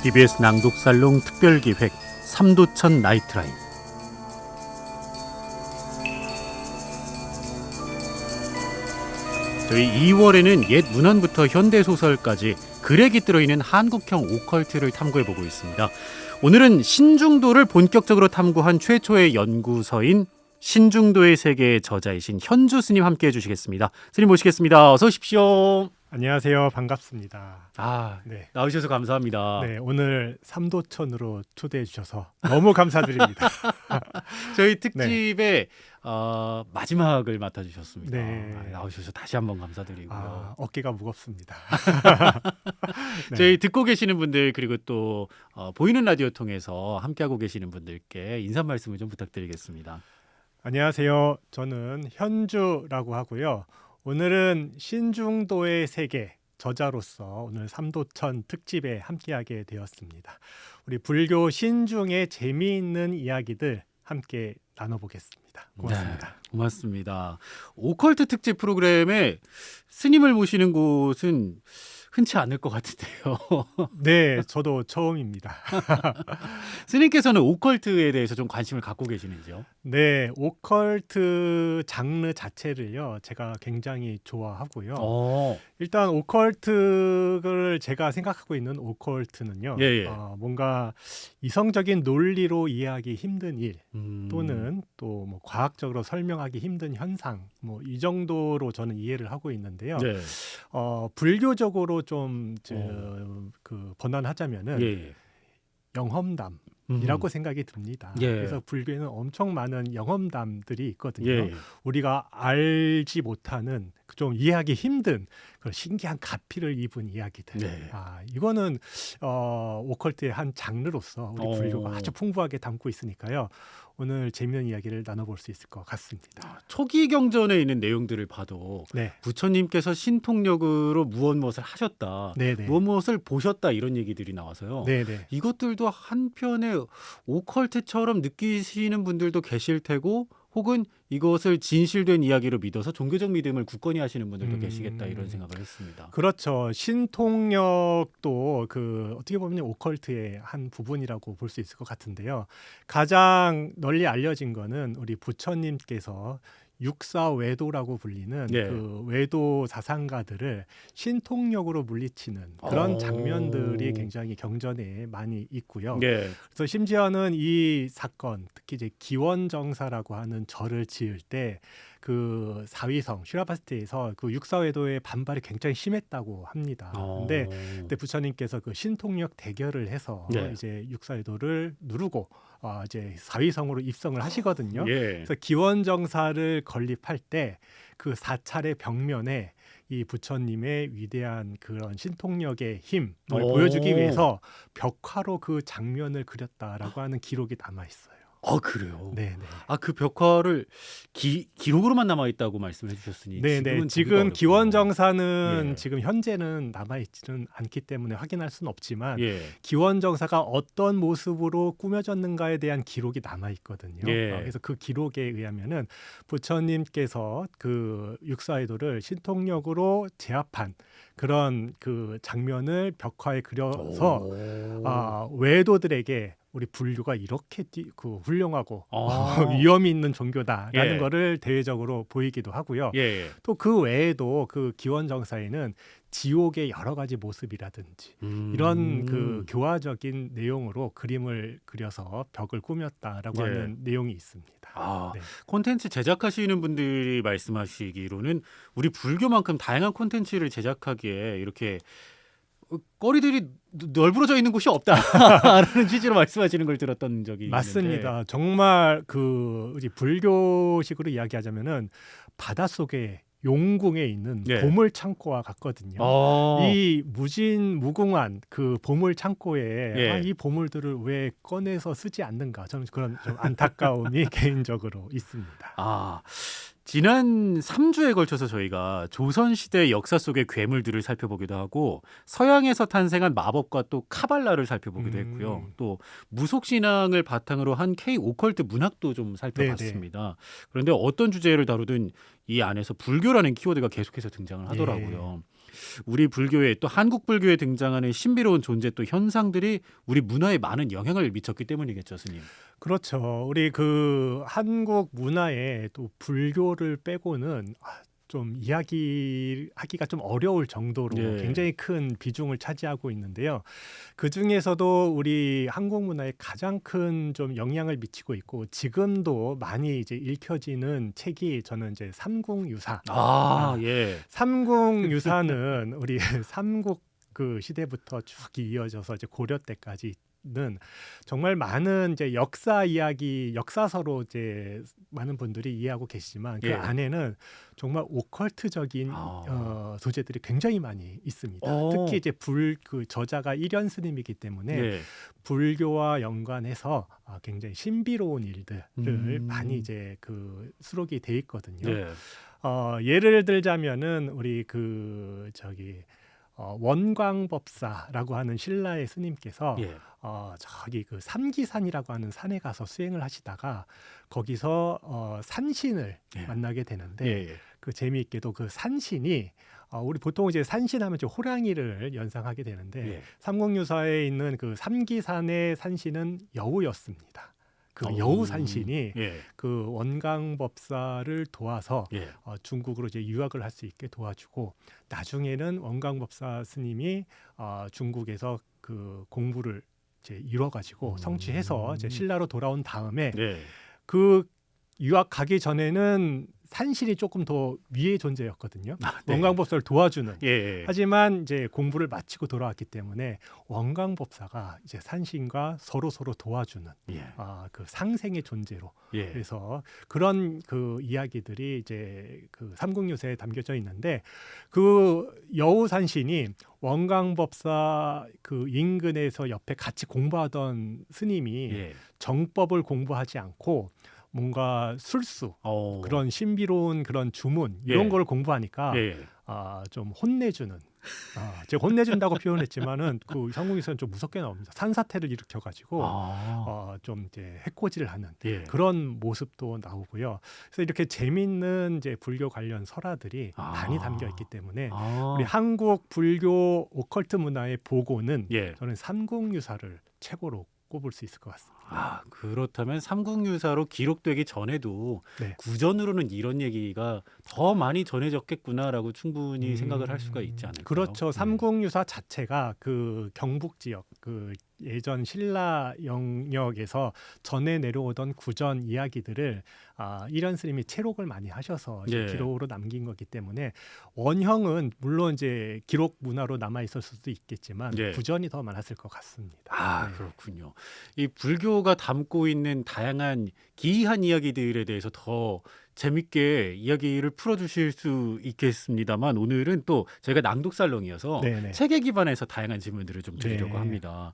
TBS 낭독살롱 특별기획 삼도천 나이트라인. 저희 2월에는 옛 문헌부터 현대소설까지 글에 깃들어 있는 한국형 오컬트를 탐구해보고 있습니다. 오늘은 신중도를 본격적으로 탐구한 최초의 연구서인 신중도의 세계의 저자이신 현주 스님 함께해 주시겠습니다. 스님 모시겠습니다. 어서 오십시오. 안녕하세요. 반갑습니다. 네. 나오셔서 감사합니다. 네, 오늘 삼도천으로 초대해 주셔서 너무 감사드립니다. 저희 특집의 마지막을 맡아주셨습니다. 네. 나오셔서 다시 한번 감사드리고요. 어깨가 무겁습니다. 네. 저희 듣고 계시는 분들 그리고 또 보이는 라디오 통해서 함께하고 계시는 분들께 인사 말씀을 좀 부탁드리겠습니다. 안녕하세요. 저는 현주라고 하고요. 오늘은 신중도의 세계 저자로서 오늘 삼도천 특집에 함께하게 되었습니다. 우리 불교 신중의 재미있는 이야기들 함께 나눠보겠습니다. 고맙습니다. 네, 고맙습니다. 오컬트 특집 프로그램에 스님을 모시는 곳은 흔치 않을 것 같은데요. 네, 저도 처음입니다. 스님께서는 오컬트에 대해서 좀 관심을 갖고 계시는지요? 네, 오컬트 장르 자체를요, 제가 굉장히 좋아하고요. 일단 오컬트를 제가 생각하고 있는 오컬트는요, 예. 뭔가 이성적인 논리로 이해하기 힘든 일 또는 또 뭐 과학적으로 설명하기 힘든 현상, 뭐 이 정도로 저는 이해를 하고 있는데요. 네. 불교적으로 좀 번안하자면은 예. 영험담이라고 생각이 듭니다. 예. 그래서 불교에는 엄청 많은 영험담들이 있거든요. 예. 우리가 알지 못하는 좀 이해하기 힘든 그런 신기한 가피를 입은 이야기들. 네. 이거는 오컬트의 한 장르로서 우리 불교가 아주 풍부하게 담고 있으니까요. 오늘 재미있는 이야기를 나눠볼 수 있을 것 같습니다. 초기 경전에 있는 내용들을 봐도 네. 부처님께서 신통력으로 무엇을 하셨다, 네네. 무엇을 보셨다 이런 얘기들이 나와서요. 네네. 이것들도 한편에 오컬트처럼 느끼시는 분들도 계실 테고 혹은 이것을 진실된 이야기로 믿어서 종교적 믿음을 굳건히 하시는 분들도 계시겠다 이런 생각을 했습니다. 그렇죠. 신통력도 어떻게 보면 오컬트의 한 부분이라고 볼 수 있을 것 같은데요. 가장 널리 알려진 거는 우리 부처님께서 육사외도라고 불리는 네. 그 외도 사상가들을 신통력으로 물리치는 그런 장면들이 굉장히 경전에 많이 있고요. 네. 그래서 심지어는 이 사건, 특히 이제 기원정사라고 하는 절을 지을 때 그 사위성 슈라바스테에서 그 육사외도의 반발이 굉장히 심했다고 합니다. 근데 부처님께서 그 신통력 대결을 해서 네. 이제 육사외도를 누르고 이제 사위성으로 입성을 하시거든요. 예. 그래서 기원정사를 건립할 때 그 사찰의 벽면에 이 부처님의 위대한 그런 신통력의 힘을 보여주기 위해서 벽화로 그 장면을 그렸다라고 하는 기록이 남아 있어요. 그래요? 네네. 그 벽화를 기록으로만 남아 있다고 말씀해 주셨으니 네네. 지금은 지금 기원정사는 예. 지금 현재는 남아 있지는 않기 때문에 확인할 수는 없지만 예. 기원정사가 어떤 모습으로 꾸며졌는가에 대한 기록이 남아 있거든요. 예. 그래서 그 기록에 의하면은 부처님께서 그 육사외도를 신통력으로 제압한 그런 그 장면을 벽화에 그려서 외도들에게 우리 불교가 이렇게 훌륭하고 위험이 있는 종교다라는 예. 거를 대외적으로 보이기도 하고요. 예. 또 그 외에도 그 기원정사에는 지옥의 여러 가지 모습이라든지 이런 그 교화적인 내용으로 그림을 그려서 벽을 꾸몄다라고 예. 하는 내용이 있습니다. 네. 콘텐츠 제작하시는 분들이 말씀하시기로는 우리 불교만큼 다양한 콘텐츠를 제작하기에 이렇게 거리들이 널브러져 있는 곳이 없다라는 취지로 말씀하시는 걸 들었던 적이 맞습니다. 있는데. 정말 우리 불교식으로 이야기하자면은 바닷속에 용궁에 있는 네. 보물 창고와 같거든요. 이 무궁한 그 보물 창고에 예. 이 보물들을 왜 꺼내서 쓰지 않는가? 저는 그런 좀 안타까움이 개인적으로 있습니다. 지난 3주에 걸쳐서 저희가 조선시대 역사 속의 괴물들을 살펴보기도 하고 서양에서 탄생한 마법과 또 카발라를 살펴보기도 했고요. 또 무속신앙을 바탕으로 한 K-오컬트 문학도 좀 살펴봤습니다. 그런데 어떤 주제를 다루든 이 안에서 불교라는 키워드가 계속해서 등장을 하더라고요. 우리 불교에 또 한국 불교에 등장하는 신비로운 존재 또 현상들이 우리 문화에 많은 영향을 미쳤기 때문이겠죠, 스님. 그렇죠. 우리 그 한국 문화에 또 불교를 빼고는 좀 이야기하기가 좀 어려울 정도로 네. 굉장히 큰 비중을 차지하고 있는데요. 그 중에서도 우리 한국 문화에 가장 큰 좀 영향을 미치고 있고 지금도 많이 이제 읽혀지는 책이 저는 이제 삼국유사. 예. 삼국유사는 우리 삼국 그 시대부터 쭉 이어져서 이제 고려 때까지 는 정말 많은 이제 역사 이야기, 역사서로 이제 많은 분들이 이해하고 계시지만 그 예. 안에는 정말 오컬트적인 소재들이 굉장히 많이 있습니다. 특히 이제 그 저자가 일현 스님이기 때문에 예. 불교와 연관해서 굉장히 신비로운 일들을 많이 이제 그 수록이 돼 있거든요. 예. 예를 들자면은 우리 그 원광법사라고 하는 신라의 스님께서 예. 저기 그 삼기산이라고 하는 산에 가서 수행을 하시다가 거기서 산신을 예. 만나게 되는데 예. 그 재미있게도 그 산신이 우리 보통 이제 산신하면 이제 호랑이를 연상하게 되는데 예. 삼국유사에 있는 그 삼기산의 산신은 여우였습니다. 그 여우 산신이 예. 그 원광법사를 도와서 예. 중국으로 이제 유학을 할 수 있게 도와주고 나중에는 원광법사 스님이 중국에서 그 공부를 이제 이뤄가지고 성취해서 이제 신라로 돌아온 다음에 예. 그 유학 가기 전에는 산신이 조금 더 위의 존재였거든요. 네. 원광법사를 도와주는. 예. 하지만 이제 공부를 마치고 돌아왔기 때문에 원광법사가 이제 산신과 서로 도와주는 예. 그 상생의 존재로. 예. 그래서 그런 그 이야기들이 이제 그 삼국유사에 담겨져 있는데 그 여우 산신이 원광법사 그 인근에서 옆에 같이 공부하던 스님이 예. 정법을 공부하지 않고 뭔가 술수 그런 신비로운 그런 주문 이런 예. 걸 공부하니까 예. 좀 혼내주는 제가 혼내준다고 표현했지만은 그 삼국유사는 좀 무섭게 나옵니다. 산사태를 일으켜가지고 좀 이제 해코지를 하는 예. 그런 모습도 나오고요. 그래서 이렇게 재미있는 이제 불교 관련 설화들이 많이 담겨 있기 때문에 우리 한국 불교 오컬트 문화의 보고는 예. 저는 삼국유사를 최고로 꼽을 수 있을 것 같습니다. 그렇다면 삼국유사로 기록되기 전에도 네. 구전으로는 이런 얘기가 더 많이 전해졌겠구나라고 충분히 생각을 할 수가 있지 않을까요? 그렇죠. 삼국유사 자체가 그 경북 지역 그 예전 신라 영역에서 전해 내려오던 구전 이야기들을 일현 스님이 채록을 많이 하셔서 이제 예. 기록으로 남긴 거기 때문에 원형은 물론 이제 기록 문화로 남아 있을 수도 있겠지만 예. 구전이 더 많았을 것 같습니다. 네. 그렇군요. 이 불교가 담고 있는 다양한 기이한 이야기들에 대해서 더 재밌게 이야기를 풀어주실 수 있겠습니다만 오늘은 또 저희가 낭독살롱이어서 네네. 책에 기반해서 다양한 질문들을 좀 드리려고 네. 합니다.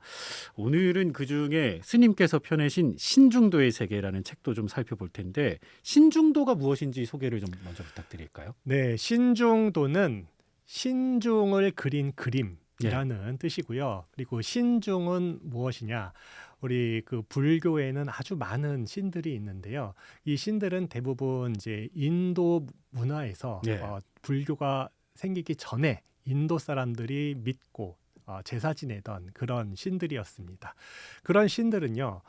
오늘은 그중에 스님께서 펴내신 신중도의 세계라는 책도 좀 살펴볼 텐데 신중도가 무엇인지 소개를 좀 먼저 부탁드릴까요? 네, 신중도는 신중을 그린 그림이라는 뜻이고요. 그리고 신중은 무엇이냐? 우리 그 불교에는 아주 많은 신들이 있는데요. 이 신들은 대부분 이제 인도 문화에서 예. 불교가 생기기 전에 인도 사람들이 믿고 제사 지내던 그런 신들이었습니다. 그런 신들은요,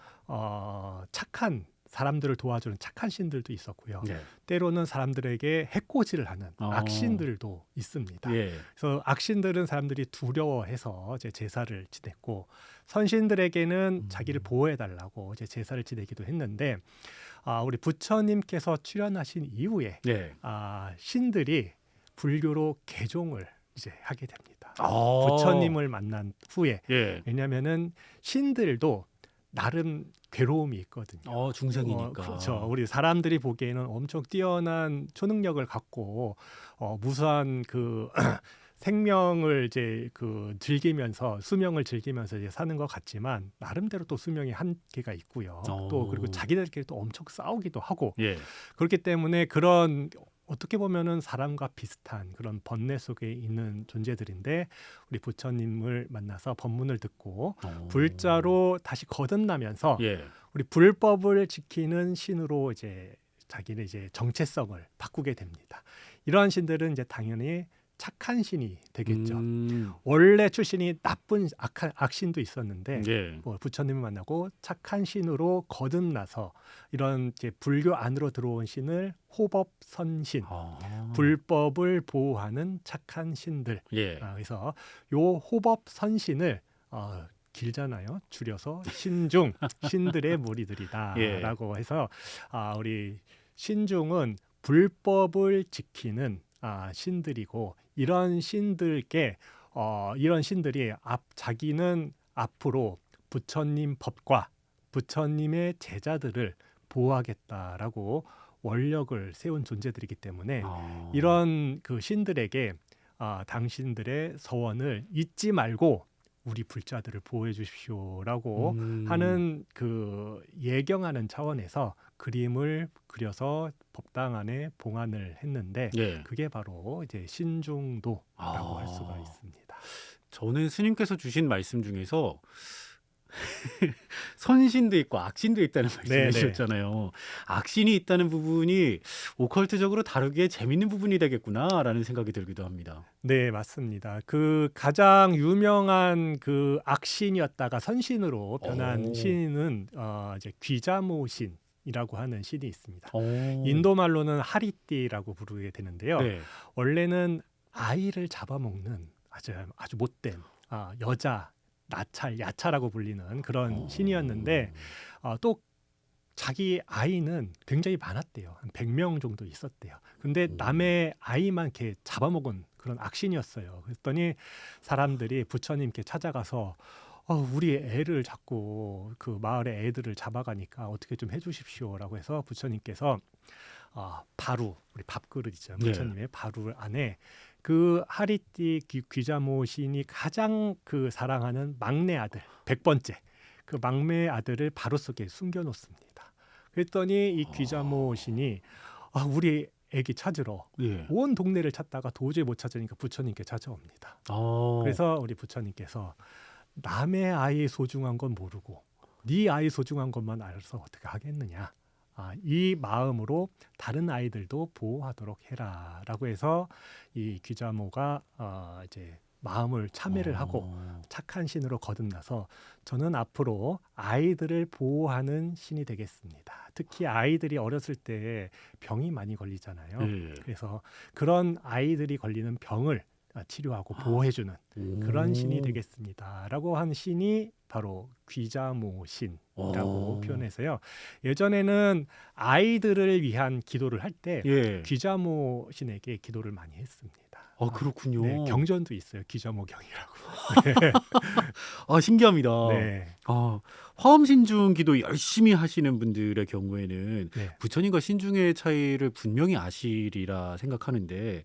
착한 사람들을 도와주는 착한 신들도 있었고요. 예. 때로는 사람들에게 해코지를 하는 악신들도 있습니다. 예. 그래서 악신들은 사람들이 두려워해서 이제 제사를 지냈고 선신들에게는 자기를 보호해달라고 이제 제사를 지내기도 했는데 우리 부처님께서 출현하신 이후에 예. 신들이 불교로 개종을 이제 하게 됩니다. 아. 부처님을 만난 후에 예. 왜냐하면은 신들도 나름 괴로움이 있거든요. 중생이니까. 그렇죠. 우리 사람들이 보기에는 엄청 뛰어난 초능력을 갖고 무수한 그 생명을 이제 그 즐기면서 수명을 즐기면서 이제 사는 것 같지만 나름대로 또 수명의 한계가 있고요. 또 그리고 자기들끼리 또 엄청 싸우기도 하고 예. 그렇기 때문에 그런 어떻게 보면은 사람과 비슷한 그런 번뇌 속에 있는 존재들인데 우리 부처님을 만나서 법문을 듣고 불자로 다시 거듭나면서 예. 우리 불법을 지키는 신으로 이제 자기는 이제 정체성을 바꾸게 됩니다. 이러한 신들은 이제 당연히 착한 신이 되겠죠. 음. 원래 출신이 나쁜 악신도 있었는데 예. 뭐 부처님을 만나고 착한 신으로 거듭나서 이런 이제 불교 안으로 들어온 신을 호법선신, 아. 불법을 보호하는 착한 신들. 예. 그래서 요 호법선신을 길잖아요. 줄여서 신중, 신들의 무리들이다라고 해서 우리 신중은 불법을 지키는 신들이고 이런 신들께 이런 신들이 자기는 앞으로 부처님 법과 부처님의 제자들을 보호하겠다라고 원력을 세운 존재들이기 때문에 이런 그 신들에게 당신들의 서원을 잊지 말고 우리 불자들을 보호해 주십시오라고 하는 그 예경하는 차원에서 그림을 그려서 법당 안에 봉안을 했는데 예. 그게 바로 이제 신중도라고 할 수가 있습니다. 저는 스님께서 주신 말씀 중에서 선신도 있고 악신도 있다는 말씀을 하셨잖아요. 악신이 있다는 부분이 오컬트적으로 다루기에 재밌는 부분이 되겠구나라는 생각이 들기도 합니다. 네, 맞습니다. 그 가장 유명한 그 악신이었다가 선신으로 변한 신은 이제 귀자모 신이라고 하는 신이 있습니다. 인도 말로는 하리띠라고 부르게 되는데요. 네. 원래는 아이를 잡아먹는 아주 못된 여자 야차라고 불리는 그런 신이었는데 또 자기 아이는 굉장히 많았대요. 한 100명 정도 있었대요. 근데 남의 아이만 이렇게 잡아먹은 그런 악신이었어요. 그랬더니 사람들이 부처님께 찾아가서 우리 애를 자꾸 그 마을의 애들을 잡아가니까 어떻게 좀 해주십시오라고 해서 부처님께서 바루, 우리 밥그릇 있잖아요. 부처님의 바루 안에 그 하리띠 귀자모 신이 가장 그 사랑하는 막내 아들 100번째 그 막내 아들을 바루 속에 숨겨놓습니다. 그랬더니 이 귀자모 신이 우리 애기 찾으러 온 동네를 찾다가 도저히 못 찾으니까 부처님께 찾아옵니다. 그래서 우리 부처님께서 남의 아이 소중한 건 모르고 네 아이 소중한 것만 알아서 어떻게 하겠느냐. 이 마음으로 다른 아이들도 보호하도록 해라라고 해서 이 귀자모가 이제 마음을 참회를 하고 착한 신으로 거듭나서 저는 앞으로 아이들을 보호하는 신이 되겠습니다. 특히 아이들이 어렸을 때 병이 많이 걸리잖아요. 그래서 그런 아이들이 걸리는 병을 치료하고 보호해주는 그런 신이 되겠습니다라고 한 신이 바로 귀자모 신이라고 표현해서요. 예전에는 아이들을 위한 기도를 할 때 귀자모 신에게 기도를 많이 했습니다. 그렇군요. 네, 경전도 있어요. 귀자모 경이라고. 신기합니다. 네. 화엄신중 기도 열심히 하시는 분들의 경우에는 네. 부처님과 신중의 차이를 분명히 아시리라 생각하는데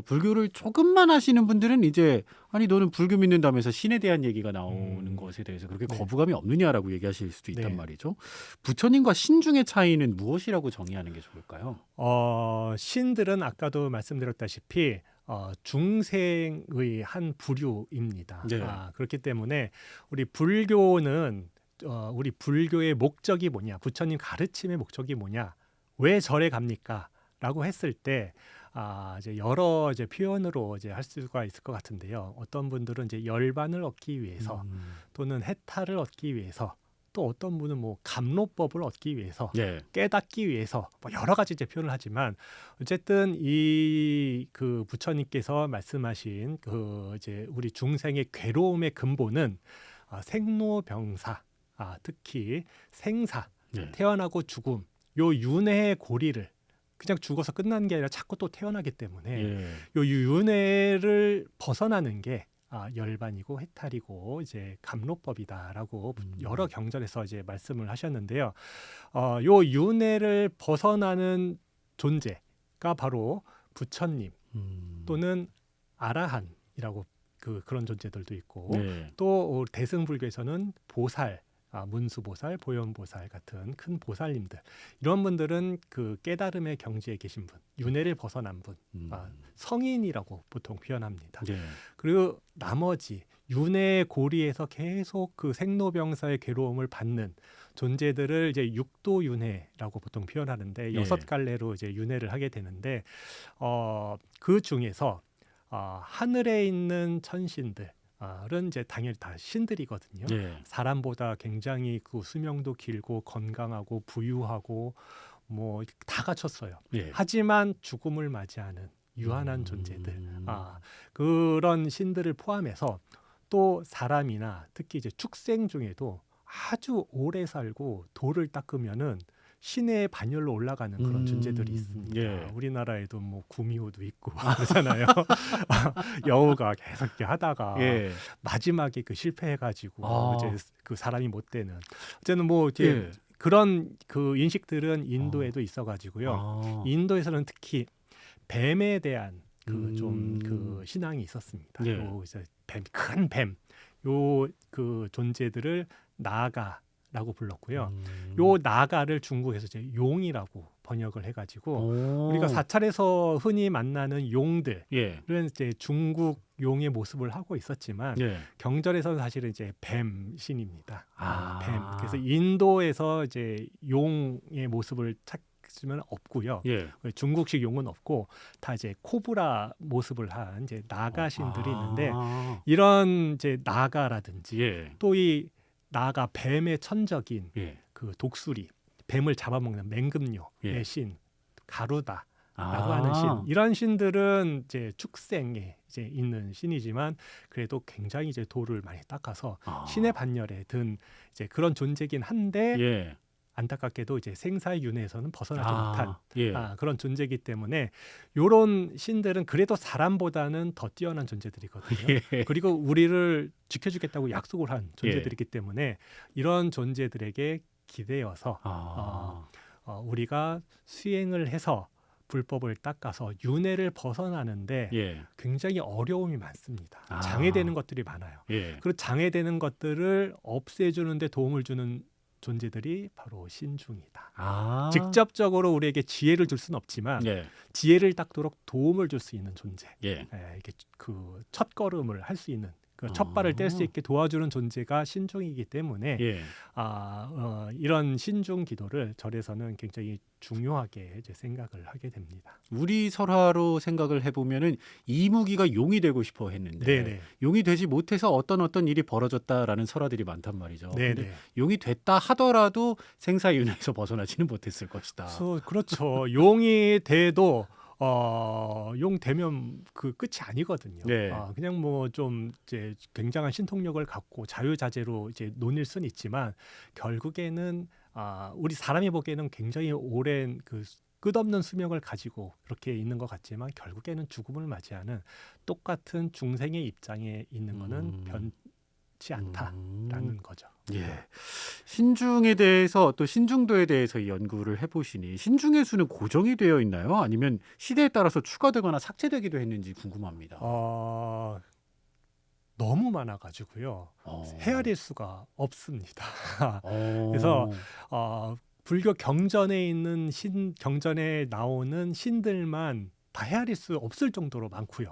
불교를 조금만 하시는 분들은 이제 아니 너는 불교 믿는다면서 신에 대한 얘기가 나오는 것에 대해서 그렇게 거부감이 없느냐라고 얘기하실 수도 있단 말이죠. 부처님과 신중의 차이는 무엇이라고 정의하는 게 좋을까요? 신들은 아까도 말씀드렸다시피 중생의 한 부류입니다. 그렇기 때문에 우리 불교는 우리 불교의 목적이 뭐냐, 부처님 가르침의 목적이 뭐냐, 왜 절에 갑니까? 라고 했을 때 이제 여러 이제 표현으로 이제 할 수가 있을 것 같은데요. 어떤 분들은 이제 열반을 얻기 위해서 또는 해탈을 얻기 위해서 또 어떤 분은 뭐 감로법을 얻기 위해서 깨닫기 위해서 뭐 여러 가지 이제 표현을 하지만 어쨌든 이 그 부처님께서 말씀하신 그 이제 우리 중생의 괴로움의 근본은 생로병사 특히 생사 태어나고 죽음 요 윤회의 고리를 그냥 죽어서 끝나는 게 아니라 자꾸 또 태어나기 때문에 요 윤회를 벗어나는 게 열반이고 해탈이고 이제 감로법이다라고 여러 경전에서 이제 말씀을 하셨는데요. 요 윤회를 벗어나는 존재가 바로 부처님 또는 아라한이라고 그런 존재들도 있고 또 대승불교에서는 보살, 문수보살, 보현보살 같은 큰 보살님들 이런 분들은 그 깨달음의 경지에 계신 분, 윤회를 벗어난 분, 성인이라고 보통 표현합니다. 그리고 나머지 윤회의 고리에서 계속 그 생로병사의 괴로움을 받는 존재들을 이제 육도윤회라고 보통 표현하는데 6갈래로 이제 윤회를 하게 되는데 그 중에서 하늘에 있는 천신들은 이제 당연히 다 신들이거든요. 예. 사람보다 굉장히 그 수명도 길고 건강하고 부유하고 뭐 다 갖췄어요. 예. 하지만 죽음을 맞이하는 유한한 존재들, 그런 신들을 포함해서 또 사람이나 특히 이제 축생 중에도 아주 오래 살고 돌을 닦으면은 신의 반열로 올라가는 그런 존재들이 있습니다. 예. 우리나라에도 뭐 구미호도 있고 그러잖아요. 여우가 계속 이렇게 하다가 예. 마지막에 그 실패해가지고 이제 그 사람이 못 되는. 어쨌든 뭐 이렇게 예. 그런 그 인식들은 인도에도 있어가지고요. 인도에서는 특히 뱀에 대한 그 좀 그 신앙이 있었습니다. 예. 요 이제 큰 뱀, 요 그 존재들을 나가라고 불렀고요. 요 나가를 중국에서 이제 용이라고 번역을 해가지고 우리가 사찰에서 흔히 만나는 용들은 예. 이제 중국 용의 모습을 하고 있었지만 예. 경전에서는 사실은 이제 뱀 신입니다. 뱀. 아. 그래서 인도에서 이제 용의 모습을 찾으면 없고요. 예. 중국식 용은 없고 다 이제 코브라 모습을 한 이제 나가 신들이 있는데 이런 이제 나가라든지 예. 또 이 나가 뱀의 천적인 예. 그 독수리, 뱀을 잡아먹는 맹금류의 예. 신, 가루다. 아. 라고 하는 신, 이런 신들은 이제 축생에 이제 있는 신이지만 그래도 굉장히 이제 돌을 많이 닦아서 신의 반열에 든 이제 그런 존재긴 한데 예. 안타깝게도 이제 생사의 윤회에서는 벗어나지 못한 예. 그런 존재이기 때문에 요런 신들은 그래도 사람보다는 더 뛰어난 존재들이거든요. 예. 그리고 우리를 지켜주겠다고 약속을 한 존재들이기 때문에 이런 존재들에게 기대어서 우리가 수행을 해서 불법을 닦아서 윤회를 벗어나는데 예. 굉장히 어려움이 많습니다. 장애되는 것들이 많아요. 예. 그리고 장애되는 것들을 없애주는데 도움을 주는 존재들이 바로 신중이다. 직접적으로 우리에게 지혜를 줄 수는 없지만 예. 지혜를 닦도록 도움을 줄 수 있는 존재. 예. 이게 그 첫걸음을 할 수 있는 그 첫 발을 뗄 수 있게 도와주는 존재가 신중이기 때문에 예. 이런 신중 기도를 절에서는 굉장히 중요하게 이제 생각을 하게 됩니다. 우리 설화로 생각을 해보면은 이무기가 용이 되고 싶어 했는데 네네. 용이 되지 못해서 어떤 일이 벌어졌다라는 설화들이 많단 말이죠. 근데 네네. 용이 됐다 하더라도 생사윤회에서 벗어나지는 못했을 것이다. 그렇죠. 용이 돼도 용 되면 그 끝이 아니거든요. 네. 그냥 뭐 좀 이제 굉장한 신통력을 갖고 자유자재로 이제 논일 수는 있지만 결국에는 우리 사람이 보기에는 굉장히 오랜 그 끝없는 수명을 가지고 그렇게 있는 것 같지만 결국에는 죽음을 맞이하는 똑같은 중생의 입장에 있는 거는 변치 않다라는 거죠. 예. 신중에 대해서 또 신중도에 대해서 연구를 해보시니 신중의 수는 고정이 되어 있나요? 아니면 시대에 따라서 추가되거나 삭제되기도 했는지 궁금합니다. 너무 많아가지고요. 헤아릴 수가 없습니다. 그래서 불교 경전에 있는 경전에 나오는 신들만 다 헤아릴 수 없을 정도로 많고요.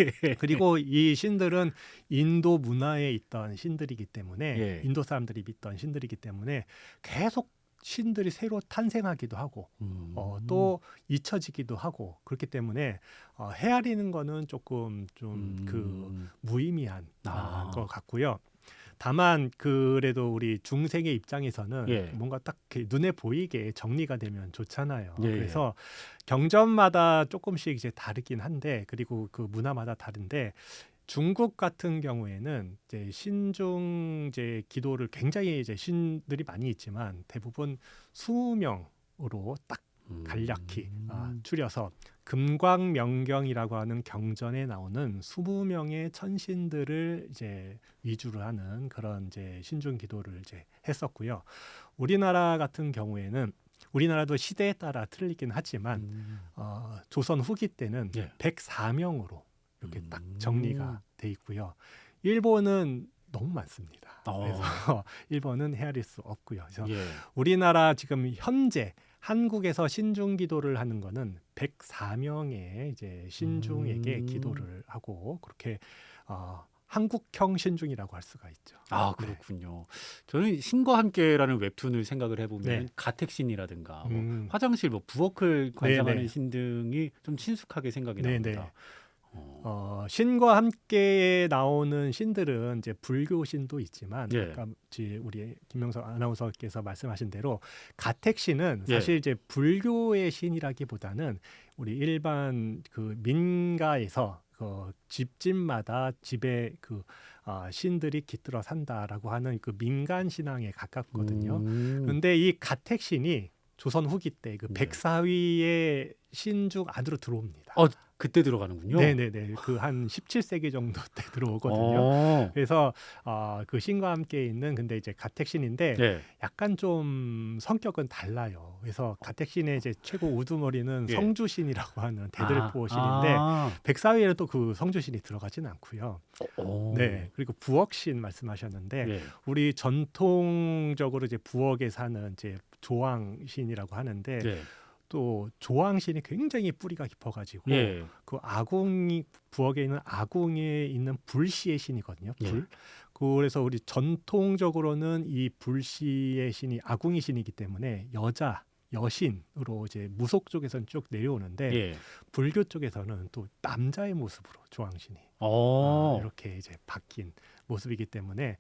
예. 그리고 이 신들은 인도 문화에 있던 신들이기 때문에 예. 인도 사람들이 믿던 신들이기 때문에 계속 신들이 새로 탄생하기도 하고 또 잊혀지기도 하고 그렇기 때문에 헤아리는 거는 조금 좀 그 무의미한 것 같고요. 다만 그래도 우리 중생의 입장에서는 예. 뭔가 딱 눈에 보이게 정리가 되면 좋잖아요. 예. 그래서 경전마다 조금씩 이제 다르긴 한데 그리고 그 문화마다 다른데 중국 같은 경우에는 이제 신중 이제 기도를 굉장히 이제 신들이 많이 있지만 대부분 20명으로 딱 간략히 추려서 금광명경이라고 하는 경전에 나오는 20명의 천신들을 이제 위주로 하는 그런 이제 신중 기도를 이제 했었고요. 우리나라 같은 경우에는 우리나라도 시대에 따라 틀리긴 하지만 조선 후기 때는 104명으로 이렇게 딱 정리가 돼 있고요. 일본은 너무 많습니다. 그래서 일본은 헤아릴 수 없고요. 그래서 우리나라 지금 현재 한국에서 신중 기도를 하는 거는 104명의 이제 신중에게 기도를 하고 그렇게 한국형 신중이라고 할 수가 있죠. 그렇군요. 저는 신과 함께라는 웹툰을 생각을 해보면 네. 가택신이라든가 화장실 부엌을 관장하는 신 등이 좀 친숙하게 생각이 납니다. 신과 함께 나오는 신들은 이제 불교 신도 있지만 예. 아까 우리 김명석 아나운서께서 말씀하신 대로 가택신은 예. 사실 이제 불교의 신이라기보다는 우리 일반 그 민가에서 그 집집마다 집에 그 신들이 깃들어 산다라고 하는 그 민간 신앙에 가깝거든요. 그런데 이 가택신이 조선 후기 때 그 네. 백사위의 신중 안으로 들어옵니다. 그때 들어가는군요. 네네네. 그 한 17세기 정도 때 들어오거든요. 어. 그래서 그 신과 함께 있는 근데 이제 가택신인데 예. 약간 좀 성격은 달라요. 그래서 가택신의 이제 최고 우두머리는 예. 성주신이라고 하는 대들보 신인데 백사위에는 또 그 성주신이 들어가진 않고요. 네. 그리고 부엌신 말씀하셨는데 예. 우리 전통적으로 이제 부엌에 사는 이제 조왕신이라고 하는데 예. 또 조왕신이 굉장히 뿌리가 깊어가지고 예. 그 아궁이 부엌에 있는 아궁이에 있는 불씨의 신이거든요. 불. 예. 그래서 우리 전통적으로는 이 불씨의 신이 아궁이 신이기 때문에 여신으로 이제 무속 쪽에서는 쭉 내려오는데 예. 불교 쪽에서는 또 남자의 모습으로 조왕신이 이렇게 이제 바뀐 모습이기 때문에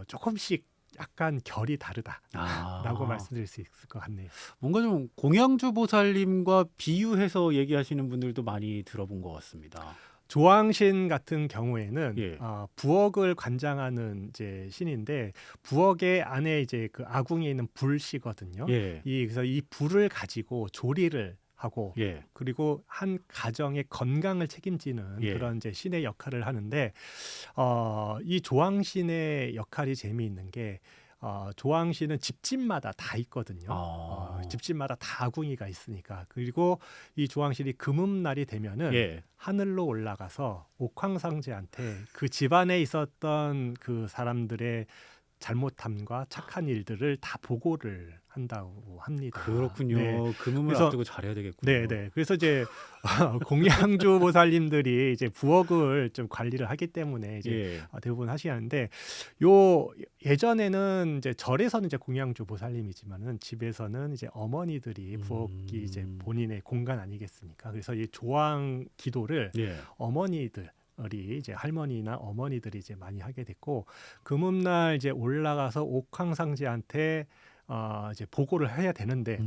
조금씩 약간 결이 다르다라고 말씀드릴 수 있을 것 같네요. 뭔가 좀 공양주 보살님과 비유해서 얘기하시는 분들도 많이 들어본 것 같습니다. 조왕신 같은 경우에는 예. 부엌을 관장하는 이제 신인데 부엌의 안에 이제 그 아궁이에 있는 불씨거든요. 예. 그래서 이 불을 가지고 조리를 하고 예. 그리고 한 가정의 건강을 책임지는 예. 그런 이제 신의 역할을 하는데 이 조왕신의 역할이 재미있는 게 조왕신은 집집마다 다 있거든요. 집집마다 다 아궁이가 있으니까. 그리고 이 조왕신이 금음날이 되면은 예. 하늘로 올라가서 옥황상제한테 그 집안에 있었던 그 사람들의 잘못함과 착한 일들을 다 보고를 한다고 합니다. 그렇군요. 네. 금음을 그래서- 앞두고 잘해야 되겠군요. 네. 그래서 이제 공양주 보살님들이 이제 부엌을 좀 관리를 하기 때문에 이제 예. 대부분 하시는데 예전에는 이제 절에서는 이제 공양주 보살님이지만은 집에서는 이제 어머니들이 부엌이 이제 본인의 공간 아니겠습니까? 그래서 이 조왕 기도를 예. 어머니들이 이제 할머니나 어머니들이 이제 많이 하게 됐고 금음날 이제 올라가서 옥황상제한테 이제 보고를 해야 되는데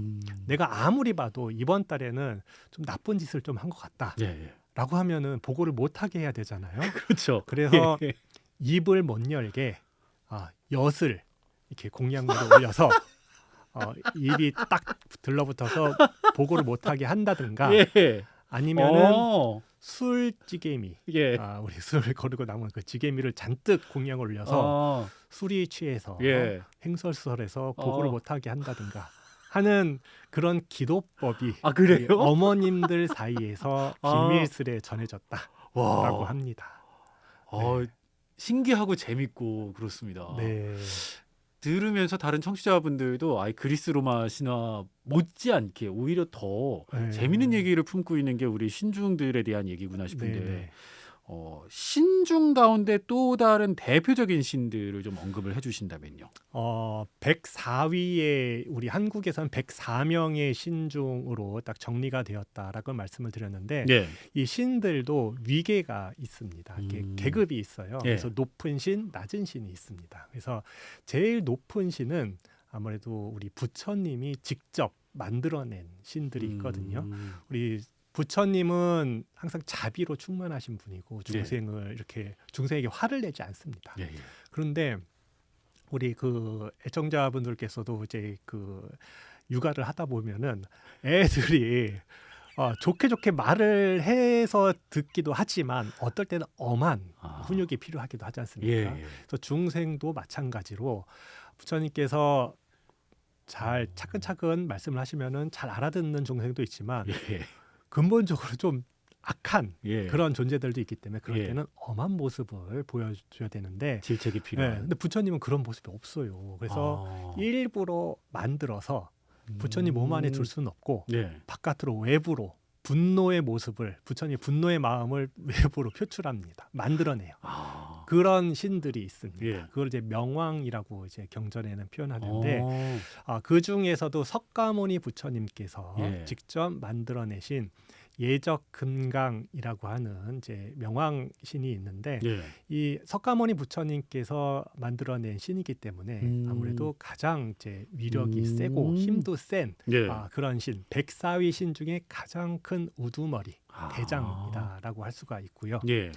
내가 아무리 봐도 이번 달에는 좀 나쁜 짓을 좀 한 것 같다라고 예. 하면은 보고를 못 하게 해야 되잖아요. 그렇죠. 그래서 예. 입을 못 열게 엿을 이렇게 공양으로 올려서 입이 딱 들러붙어서 보고를 못 하게 한다든가 예. 아니면은 술찌개미 예. 우리 술을 거르고 남은 그 지게미를 잔뜩 공양을 올려서 술이 취해서 예. 행설설해서 보고를 못하게 한다든가 하는 그런 기도법이 그래요? 이 어머님들 사이에서 비밀스레 전해졌다라고 와. 합니다. 신기하고 재밌고 그렇습니다. 네. 들으면서 다른 청취자분들도 그리스 로마 신화 못지않게 오히려 더 네. 재밌는 얘기를 품고 있는 게 우리 신중들에 대한 얘기구나 싶은데 네. 신중 가운데 또 다른 대표적인 신들을 좀 언급을 해주신다면요. 104위에 우리 한국에서는 104명의 신중으로 딱 정리가 되었다라고 말씀을 드렸는데 예. 이 신들도 위계가 있습니다. 이게 계급이 있어요. 예. 그래서 높은 신, 낮은 신이 있습니다. 그래서 제일 높은 신은 아무래도 우리 부처님이 직접 만들어낸 신들이 있거든요. 우리 부처님은 항상 자비로 충만하신 분이고 중생을 이렇게 중생에게 화를 내지 않습니다. 예. 그런데 우리 그 애청자분들께서도 이제 그 육아를 하다 보면은 애들이 좋게 말을 해서 듣기도 하지만 어떨 때는 엄한 훈육이 필요하기도 하지 않습니까? 예. 그래서 중생도 마찬가지로 부처님께서 잘 차근차근 말씀을 하시면은 잘 알아듣는 중생도 있지만 예. 근본적으로 좀 악한 예. 그런 존재들도 있기 때문에 그럴 예. 때는 엄한 모습을 보여줘야 되는데 질책이 필요한. 근데 부처님은 그런 모습이 없어요. 그래서 일부러 만들어서 부처님 몸 안에 둘 수는 없고 예. 바깥으로 외부로 분노의 모습을 부처님 분노의 마음을 외부로 표출합니다. 만들어내요. 그런 신들이 있습니다. 예. 그걸 이제 명왕이라고 이제 경전에는 표현하는데 그 중에서도 석가모니 부처님께서 예. 직접 만들어내신 예적금강이라고 하는 이제 명왕신이 있는데 예. 이 석가모니 부처님께서 만들어낸 신이기 때문에 아무래도 가장 이제 위력이 세고 힘도 센 예. 그런 신, 백사위 신 중에 가장 큰 우두머리 아. 대장이다라고 할 수가 있고요. 예.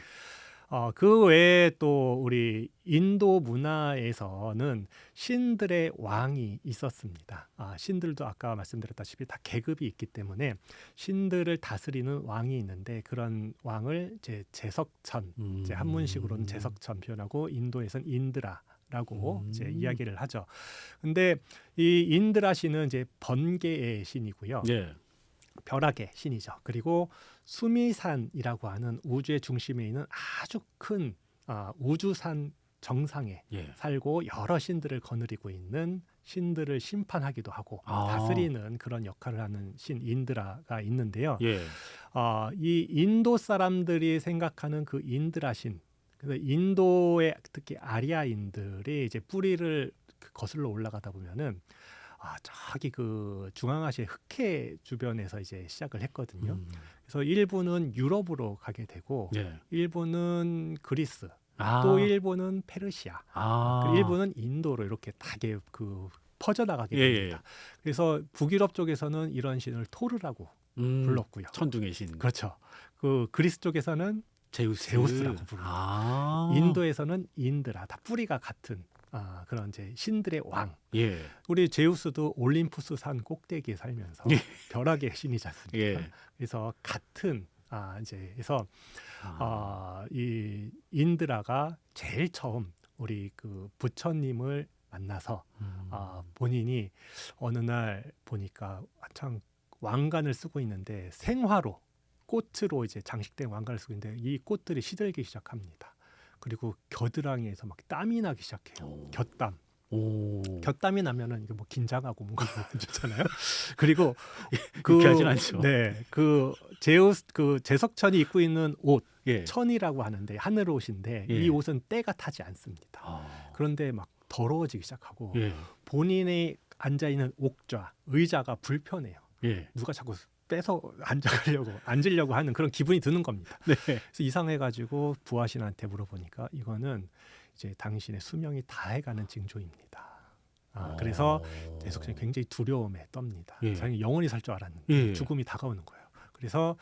그 외에 또 우리 인도 문화에서는 신들의 왕이 있었습니다. 신들도 아까 말씀드렸다시피 다 계급이 있기 때문에 신들을 다스리는 왕이 있는데 그런 왕을 이제 제석천, 이제 한문식으로는 제석천 표현하고 인도에서는 인드라라고 이제 이야기를 하죠. 근데 이 인드라 신은 이제 번개의 신이고요. 예. 벼락의 신이죠. 그리고 수미산이라고 하는 우주의 중심에 있는 아주 큰 우주산 정상에 예. 살고 여러 신들을 거느리고 있는 신들을 심판하기도 하고 아. 다스리는 그런 역할을 하는 신 인드라가 있는데요. 예. 이 인도 사람들이 생각하는 그 인드라 신, 그래서 인도의 특히 아리아인들이 이제 뿌리를 거슬러 올라가다 보면은 저기 그 중앙아시아 흑해 주변에서 이제 시작을 했거든요. 그래서 일부는 유럽으로 가게 되고 예. 일부는 그리스, 아. 또 일부는 페르시아, 아. 그리고 일부는 인도로 이렇게 다게 그 퍼져나가게 예, 됩니다. 그래서 북유럽 쪽에서는 이런 신을 토르라고 불렀고요. 천둥의 신. 그렇죠. 그 그리스 쪽에서는 제우스라고 부릅니다. 인도에서는 인드라, 다 뿌리가 같은 그런 이제 신들의 왕. 예. 우리 제우스도 올림푸스 산 꼭대기에 살면서 예. 벼락의 신이지 않습니까? 예. 그래서 같은 이제 그래서 이 인드라가 제일 처음 우리 그 부처님을 만나서 본인이 어느 날 보니까 한창 왕관을 쓰고 있는데 생화로 꽃으로 이제 장식된 왕관을 쓰고 있는데 이 꽃들이 시들기 시작합니다. 그리고 겨드랑이에서 막 땀이 나기 시작해요. 곁땀. 곁땀이 나면은 이게 뭐 긴장하고 뭔가 좋잖아요. 그리고 그렇게 않죠. 네, 그 제우스 그 제석천이 입고 있는 옷 예. 천이라고 하는데 하늘 옷인데 예. 이 옷은 때가 타지 않습니다. 그런데 막 더러워지기 시작하고 예. 본인이 앉아 있는 옥좌 의자가 불편해요. 예. 누가 자꾸 빼서 앉으려고 하는 그런 기분이 드는 겁니다. 네. 그래서 이상해가지고 부하신한테 물어보니까 이거는 이제 당신의 수명이 다해가는 징조입니다. 그래서 제석천이 굉장히 두려움에 떱니다. 예. 자기는 영원히 살 줄 알았는데 예. 죽음이 다가오는 거예요. 그래서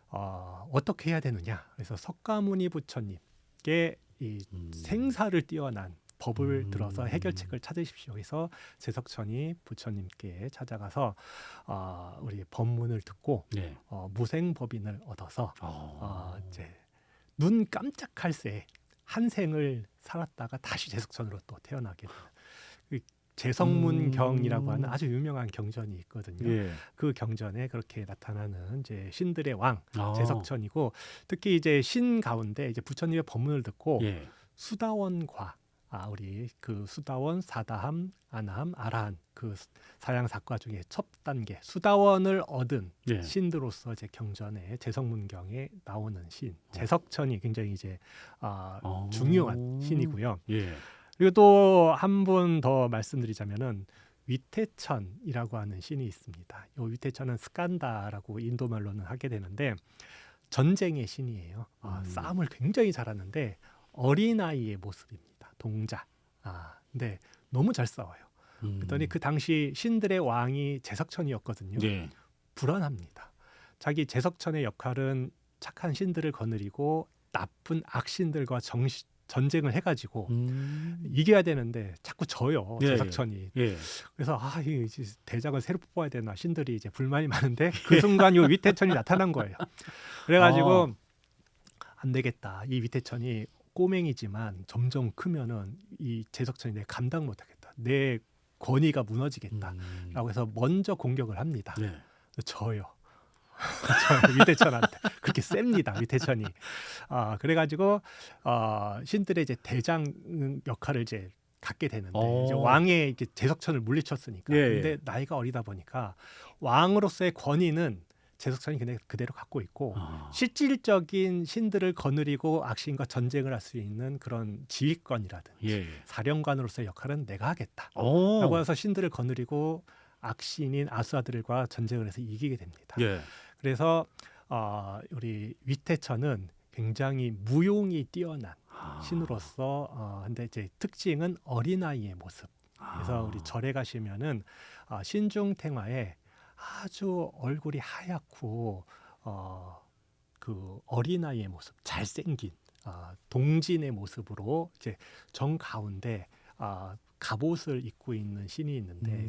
어떻게 해야 되느냐? 그래서 석가모니 부처님께 이 생사를 뛰어난 법을 들어서 해결책을 찾으십시오. 해서 제석천이 부처님께 찾아가서 우리 법문을 듣고 네. 무생법인을 얻어서 이제 눈 깜짝할 새에 한 생을 살았다가 다시 제석천으로 또 태어나게 되는 그 제석문경이라고 하는 아주 유명한 경전이 있거든요. 예. 그 경전에 그렇게 나타나는 이제 신들의 왕 아. 제석천이고 특히 이제 신 가운데 이제 부처님의 법문을 듣고 예. 수다원과 우리 그 수다원, 사다함, 아나함, 아라한 그 사양사과 중에 첫 단계 수다원을 얻은 예. 신들로서 이제 경전에 제석문경에 나오는 신 제석천이 굉장히 이제 중요한 신이고요. 예. 그리고 또 한 분 더 말씀드리자면은 위태천이라고 하는 신이 있습니다. 이 위태천은 스칸다라고 인도말로는 하게 되는데 전쟁의 신이에요. 싸움을 굉장히 잘하는데 어린아이의 모습입니다. 동자. 근데 너무 잘 싸워요. 그랬더니 그 당시 신들의 왕이 제석천이었거든요. 예. 불안합니다. 자기 제석천의 역할은 착한 신들을 거느리고 나쁜 악신들과 전쟁을 해가지고 이겨야 되는데 자꾸 져요. 예, 제석천이. 예. 그래서 이 대장을 새로 뽑아야 되나 신들이 이제 불만이 많은데 그 순간 이 위태천이 나타난 거예요. 그래가지고 안 되겠다. 이 위태천이 꼬맹이지만 점점 크면은 이 제석천이 내 감당 못하겠다. 내 권위가 무너지겠다라고 해서 먼저 공격을 합니다. 네. 져요. 위태천한테 그렇게 셉니다. 위태천이. 그래가지고 신들의 이제 대장 역할을 이제 갖게 되는데 이제 왕의 이제 제석천을 물리쳤으니까. 예, 근데 나이가 어리다 보니까 왕으로서의 권위는 제석천이 그대로 갖고 있고 실질적인 신들을 거느리고 악신과 전쟁을 할 수 있는 그런 지휘권이라든지 사령관으로서의 역할은 내가 하겠다라고 해서 신들을 거느리고 악신인 아수아들과 전쟁을 해서 이기게 됩니다. 예. 그래서 우리 위태천은 굉장히 무용이 뛰어난 아. 신으로서 근데 이제 특징은 어린아이의 모습. 그래서 우리 절에 가시면은 신중탱화에 아주 얼굴이 하얗고 그 어린아이의 모습, 잘생긴 동진의 모습으로 이제 정 가운데 갑옷을 입고 있는 신이 있는데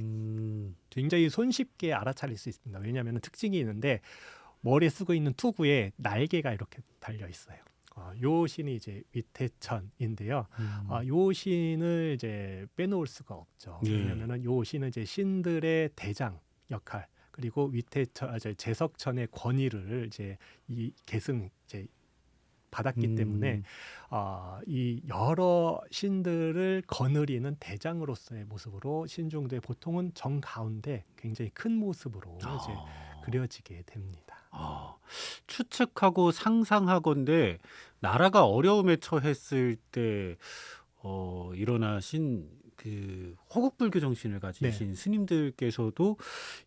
굉장히 손쉽게 알아차릴 수 있습니다. 왜냐하면 특징이 있는데 머리에 쓰고 있는 투구에 날개가 이렇게 달려 있어요. 요 신이 이제 위태천인데요. 요 신을 이제 빼놓을 수가 없죠. 예. 왜냐하면 요 신은 이제 신들의 대장 역할 그리고 위태천, 제석천의 권위를 이제 이 계승 이제 받았기 때문에 이 여러 신들을 거느리는 대장으로서의 모습으로 신중도에 보통은 정 가운데 굉장히 큰 모습으로 이제 그려지게 됩니다. 추측하고 상상하건대 나라가 어려움에 처했을 때 일어나신 그 호국불교 정신을 가지신 스님들께서도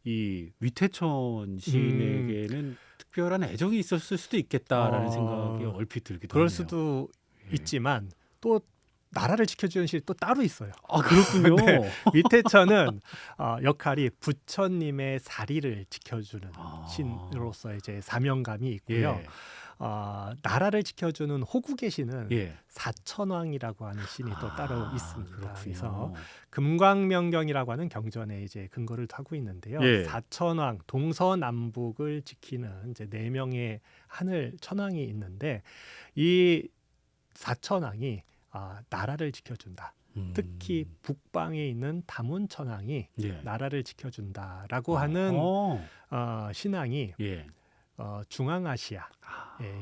이 위태천 시인에게는 특별한 애정이 있었을 수도 있겠다라는 생각이 얼핏 들기도 그럴 하네요. 수도 예. 있지만 또 나라를 지켜주는 신이 또 따로 있어요. 그렇군요. 네. 위태천은 역할이 부처님의 사리를 지켜주는 신으로서 이제 사명감이 있고요. 예. 나라를 지켜주는 호국의 신은 예. 사천왕이라고 하는 신이 또 따로 있습니다. 그렇군요. 그래서 금광명경이라고 하는 경전에 이제 근거를 하고 있는데요. 예. 사천왕 동서남북을 지키는 이제 4명의 하늘 천왕이 있는데 이 사천왕이 나라를 지켜준다. 특히 북방에 있는 다문천왕이 예. 나라를 지켜준다라고 하는 신앙이 예. 중앙아시아에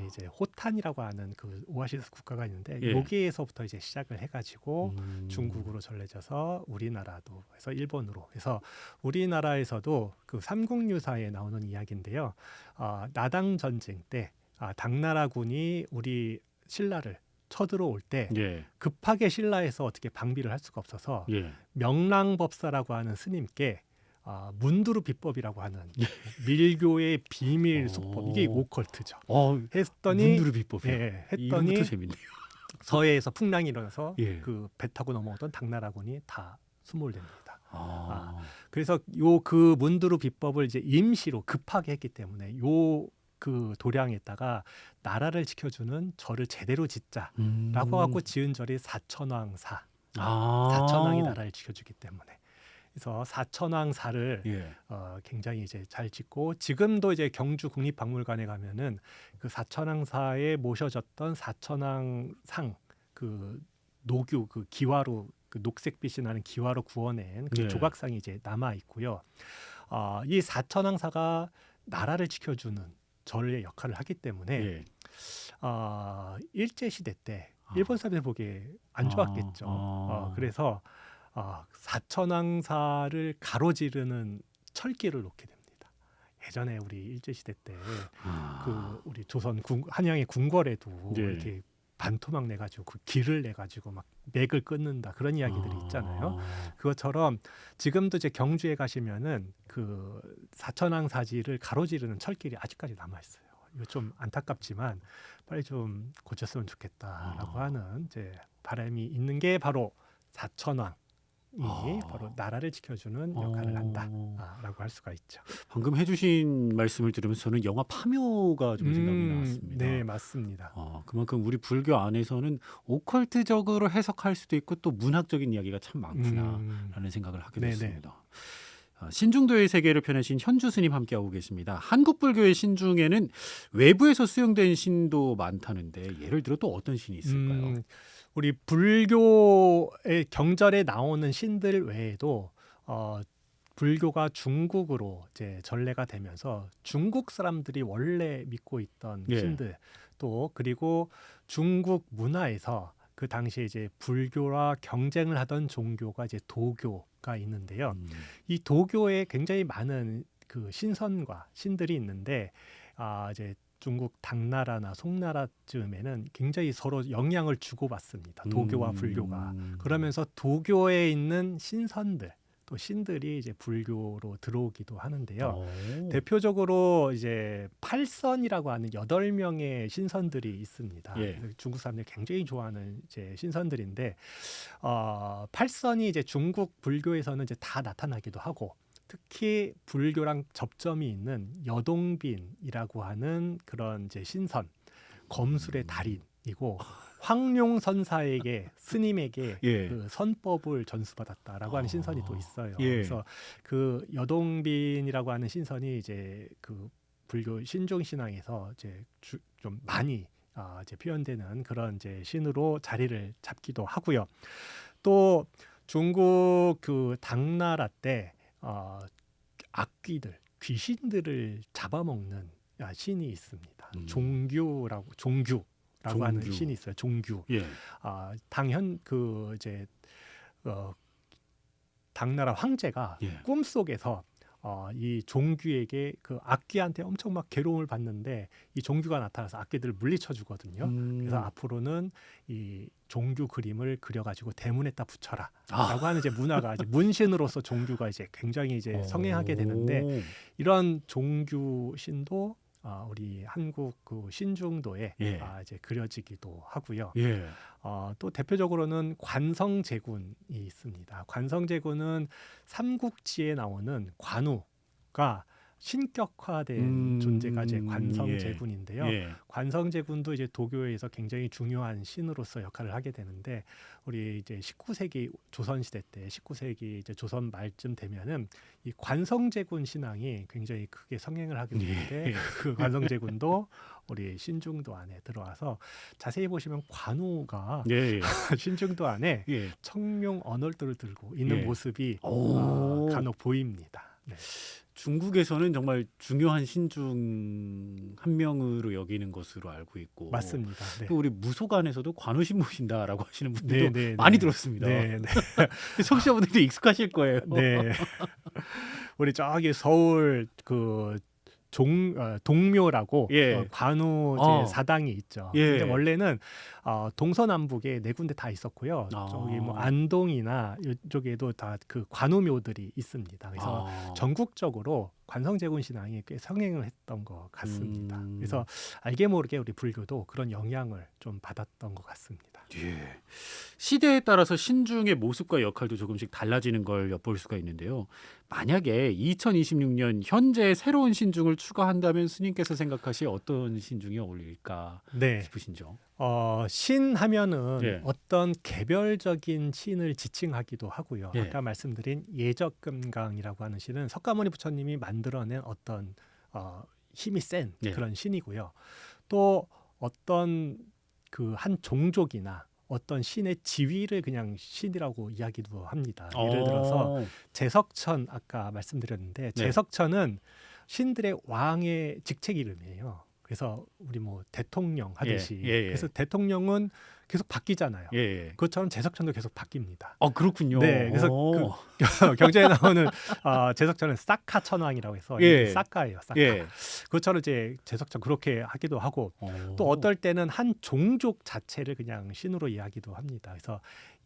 이제 호탄이라고 하는 그 오아시스 국가가 있는데 예. 여기에서부터 이제 시작을 해가지고 중국으로 전래져서 우리나라도 해서 일본으로 해서 우리나라에서도 그 삼국유사에 나오는 이야기인데요. 나당 전쟁 때 당나라군이 우리 신라를 쳐들어올 때 예. 급하게 신라에서 어떻게 방비를 할 수가 없어서 예. 명랑법사라고 하는 스님께 문두루 비법이라고 하는 밀교의 비밀 수법 이게 오컬트죠. 했더니 문두루 비법이요. 예, 이름부터 했더니 재밌네요. 서해에서 풍랑이 일어나서 예. 그 배 타고 넘어오던 당나라군이 다 수몰됩니다. 아. 그래서 요 그 문두루 비법을 이제 임시로 급하게 했기 때문에 요 그 도량에다가 나라를 지켜주는 절을 제대로 짓자라고 하고 지은 절이 사천왕사. 사천왕이 나라를 지켜주기 때문에. 그래서 사천왕사를 예. 굉장히 이제 잘 짓고 지금도 이제 경주 국립박물관에 가면은 그 사천왕사에 모셔졌던 사천왕상 그 노규 그 기와로 그 녹색빛이 나는 기와로 구워낸 그 예. 조각상이 이제 남아 있고요. 이 사천왕사가 나라를 지켜주는 절의 역할을 하기 때문에 예. 일제 시대 때 일본 사람들 보기에 안 좋았겠죠. 그래서 사천왕사를 가로지르는 철길을 놓게 됩니다. 예전에 우리 일제 시대 때 그 우리 조선 한양의 궁궐에도 예. 이렇게 반토막 내가지고 그 길을 내가지고 막 맥을 끊는다 그런 이야기들이 있잖아요. 그것처럼 지금도 이제 경주에 가시면은 그 사천왕사지를 가로지르는 철길이 아직까지 남아 있어요. 이거 좀 안타깝지만 빨리 좀 고쳤으면 좋겠다라고 하는 이제 바람이 있는 게 바로 사천왕이 바로 나라를 지켜주는 역할을 한다라고 할 수가 있죠. 방금 해주신 말씀을 들으면서 저는 영화 파묘가 좀 생각이 났습니다. 네, 맞습니다. 그만큼 우리 불교 안에서는 오컬트적으로 해석할 수도 있고 또 문학적인 이야기가 참 많구나라는 생각을 하게 됐습니다. 신중도의 세계를 펴내신 현주 스님 함께하고 계십니다. 한국 불교의 신중에는 외부에서 수용된 신도 많다는데 예를 들어 또 어떤 신이 있을까요? 우리 불교의 경전에 나오는 신들 외에도 불교가 중국으로 이제 전래가 되면서 중국 사람들이 원래 믿고 있던 신들 또 그리고 중국 문화에서 그 당시에 이제 불교와 경쟁을 하던 종교가 이제 도교가 있는데요. 이 도교에 굉장히 많은 그 신선과 신들이 있는데 이제 중국 당나라나 송나라쯤에는 굉장히 서로 영향을 주고받습니다. 도교와 불교가. 그러면서 도교에 있는 신선들 또 신들이 이제 불교로 들어오기도 하는데요. 오. 대표적으로 이제 팔선이라고 하는 8명의 신선들이 있습니다. 예. 그래서 중국 사람들이 굉장히 좋아하는 이제 신선들인데 팔선이 이제 중국 불교에서는 이제 다 나타나기도 하고 특히 불교랑 접점이 있는 여동빈이라고 하는 그런 이제 신선, 검술의 달인이고 황룡선사에게 스님에게 예. 그 선법을 전수받았다라고 하는 신선이 또 있어요. 예. 그래서 그 여동빈이라고 하는 신선이 이제 그 불교 신중 신앙에서 이제 좀 많이 이제 표현되는 그런 이제 신으로 자리를 잡기도 하고요. 또 중국 그 당나라 때 악귀들, 귀신들을 잡아먹는 신이 있습니다. 종규라고 하는 종규. 신이 있어요. 종규. 예. 당현 그 이제 당나라 황제가 예. 꿈속에서 이 종규에게 그 악귀한테 엄청 막 괴로움을 받는데 이 종규가 나타나서 악귀들을 물리쳐 주거든요. 그래서 앞으로는 이 종규 그림을 그려가지고 대문에다 붙여라라고 하는 이제 문화가 이제 문신으로서 종규가 이제 굉장히 이제 성행하게 되는데 이런 종규 신도 우리 한국 그 신중도에 예. 이제 그려지기도 하고요. 예. 또 대표적으로는 관성제군이 있습니다. 관성제군은 삼국지에 나오는 관우가 신격화된 존재가 이제 관성제군인데요. 예. 관성제군도 이제 도교에서 굉장히 중요한 신으로서 역할을 하게 되는데 우리 이제 19세기 조선 시대 때 19세기 이제 조선 말쯤 되면은 이 관성제군 신앙이 굉장히 크게 성행을 하게 되는데 예. 그 관성제군도 우리 신중도 안에 들어와서 자세히 보시면 관우가 예. 신중도 안에 예. 청룡 언얼들을 들고 있는 예. 모습이 오. 간혹 보입니다. 네. 중국에서는 정말 중요한 신중 한 명으로 여기는 것으로 알고 있고 맞습니다. 네. 또 우리 무소관에서도 관우신 모신다라고 하시는 분들도 네, 많이 네. 들었습니다. 네, 네. 청취자분들도 익숙하실 거예요. 네. 우리 저기 서울 그 동묘라고 예. 관우 이제 사당이 있죠. 예. 근데 원래는 동서남북에 4군데 다 있었고요. 저기 뭐 안동이나 이쪽에도 다 그 관우묘들이 있습니다. 그래서 전국적으로 관성제군 신앙이 꽤 성행을 했던 것 같습니다. 그래서 알게 모르게 우리 불교도 그런 영향을 좀 받았던 것 같습니다. 예. 시대에 따라서 신중의 모습과 역할도 조금씩 달라지는 걸 엿볼 수가 있는데요. 만약에 2026년 현재 새로운 신중을 추가한다면 스님께서 생각하실 어떤 신중이 어울릴까 네. 싶으신죠? 신 하면은 예. 어떤 개별적인 신을 지칭하기도 하고요. 예. 아까 말씀드린 예적금강이라고 하는 신은 석가모니 부처님이 만들어낸 어떤 힘이 센 예. 그런 신이고요. 또 어떤 그 한 종족이나 어떤 신의 지위를 그냥 신이라고 이야기도 합니다. 예를 들어서 제석천 아까 말씀드렸는데 제석천은 신들의 왕의 직책 이름이에요. 그래서 우리 뭐 대통령 하듯이 예. 그래서 대통령은 계속 바뀌잖아요. 예. 그것처럼 제석천도 계속 바뀝니다. 그렇군요. 네, 그래서 경제에 나오는 제석천은 사카천왕이라고 해서 예. 사카예요. 사카. 예. 그것처럼 이제 제석천 그렇게 하기도 하고 또 어떨 때는 한 종족 자체를 그냥 신으로 이야기도 합니다. 그래서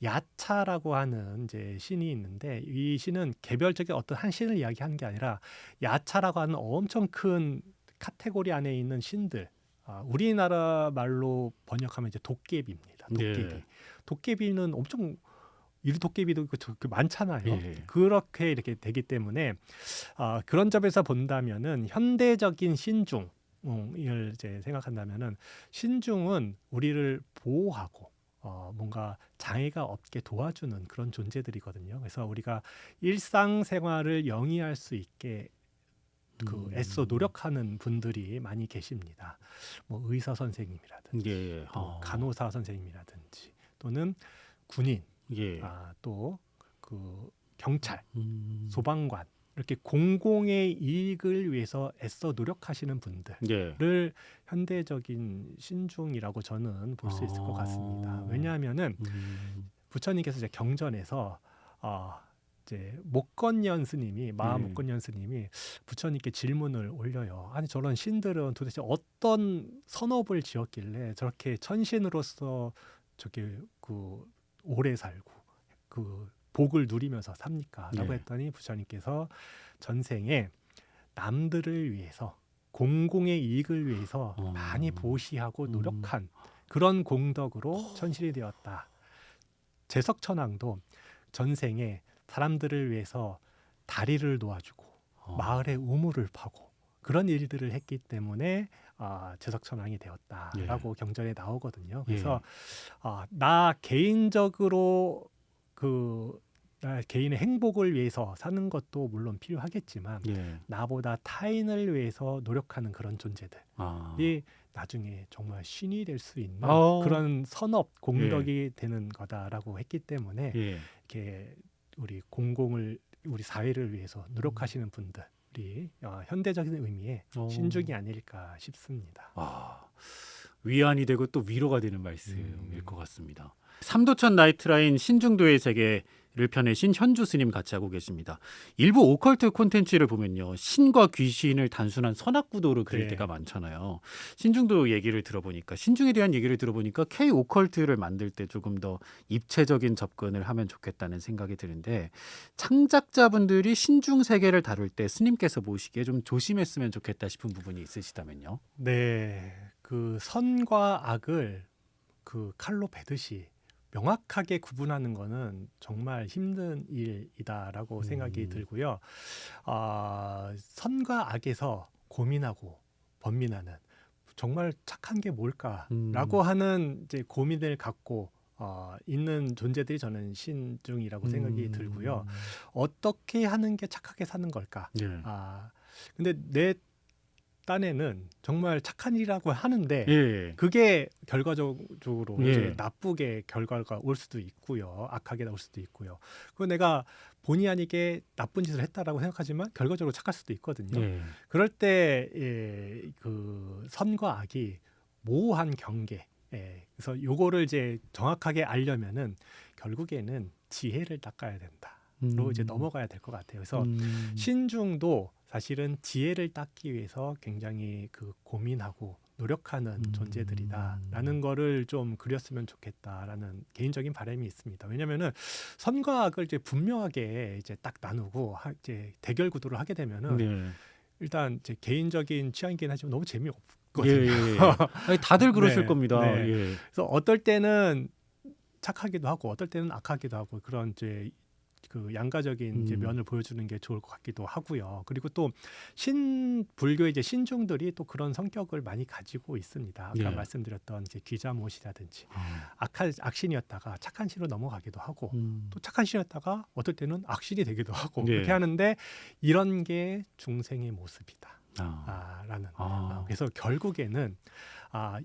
야차라고 하는 이제 신이 있는데 이 신은 개별적인 어떤 한 신을 이야기하는 게 아니라 야차라고 하는 엄청 큰 카테고리 안에 있는 신들. 우리나라 말로 번역하면 이제 도깨비입니다. 도깨비. 예. 도깨비는 엄청 도깨비도 많잖아요. 예. 그렇게 이렇게 되기 때문에 그런 점에서 본다면은 현대적인 신중을 이제 생각한다면은 신중은 우리를 보호하고 뭔가 장애가 없게 도와주는 그런 존재들이거든요. 그래서 우리가 일상생활을 영위할 수 있게 애써 노력하는 분들이 많이 계십니다. 뭐 의사 선생님이라든지 예. 또 간호사 선생님이라든지 또는 군인, 예. 또 그 경찰, 소방관 이렇게 공공의 이익을 위해서 애써 노력하시는 분들을 예. 현대적인 신중이라고 저는 볼 수 있을 것 같습니다. 왜냐하면은 부처님께서 이제 경전에서 이제 목건년 스님이 목건년 스님이 부처님께 질문을 올려요. 아니 저런 신들은 도대체 어떤 선업을 지었길래 저렇게 천신으로서 저게 그 오래 살고 그 복을 누리면서 삽니까? 라고 네. 했더니 부처님께서 전생에 남들을 위해서 공공의 이익을 위해서 많이 보시하고 노력한 그런 공덕으로 천실이 되었다. 제석천왕도 전생에 사람들을 위해서 다리를 놓아주고 마을의 우물을 파고 그런 일들을 했기 때문에 제석천왕이 되었다라고 경전에 나오거든요. 그래서 나 개인적으로 나 개인의 행복을 위해서 사는 것도 물론 필요하겠지만 예. 나보다 타인을 위해서 노력하는 그런 존재들이 나중에 정말 신이 될 수 있는 그런 선업 공덕이 되는 거다라고 했기 때문에 이렇게 우리 사회를 위해서 노력하시는 분들이 현대적인 의미의 신중이 아닐까 싶습니다. 위안이 되고 또 위로가 되는 말씀일 것 같습니다. 삼도천 나이트라인 신중도의 세계를 펴내신 현주 스님 같이 하고 계십니다. 일부 오컬트 콘텐츠를 보면요, 신과 귀신을 단순한 선악구도로 그릴 때가 많잖아요. 신중도 얘기를 들어보니까, 신중에 대한 얘기를 들어보니까 K 오컬트를 만들 때 조금 더 입체적인 접근을 하면 좋겠다는 생각이 드는데, 창작자분들이 신중 세계를 다룰 때 스님께서 보시기에 좀 조심했으면 좋겠다 싶은 부분이 있으시다면요? 네, 그 선과 악을 그 칼로 베듯이 명확하게 구분하는 거는 정말 힘든 일이다라고 생각이 들고요. 선과 악에서 고민하고 번민하는 정말 착한 게 뭘까라고 하는 이제 고민을 갖고 있는 존재들이 저는 신중이라고 생각이 들고요. 어떻게 하는 게 착하게 사는 걸까? 근데 내 딴에는 정말 착한 일이라고 하는데 그게 결과적으로 이제 나쁘게 결과가 올 수도 있고요. 악하게 나올 수도 있고요. 그리고 내가 본의 아니게 나쁜 짓을 했다라고 생각하지만 결과적으로 착할 수도 있거든요. 그럴 때 그 선과 악이 모호한 경계. 그래서 요거를 이제 정확하게 알려면은 결국에는 지혜를 닦아야 된다로 이제 넘어가야 될 것 같아요. 그래서 신중도 사실은 지혜를 닦기 위해서 굉장히 그 고민하고 노력하는 존재들이다라는 거를 좀 그렸으면 좋겠다라는 개인적인 바람이 있습니다. 왜냐하면은 선과 악을 이제 분명하게 이제 딱 나누고 이제 대결 구도를 하게 되면은 일단 제 개인적인 취향이긴 하지만 너무 재미없거든요. 아니, 다들 그러실 겁니다. 그래서 어떨 때는 착하기도 하고 어떨 때는 악하기도 하고 그런 이제 그 양가적인 이제 면을 보여주는 게 좋을 것 같기도 하고요. 그리고 또 불교의 이제 신중들이 또 그런 성격을 많이 가지고 있습니다. 아까 말씀드렸던 이제 귀자못이라든지 악신이었다가 착한 신으로 넘어가기도 하고 또 착한 신이었다가 어떨 때는 악신이 되기도 하고 그렇게 하는데 이런 게 중생의 모습이다. 라는 그래서 결국에는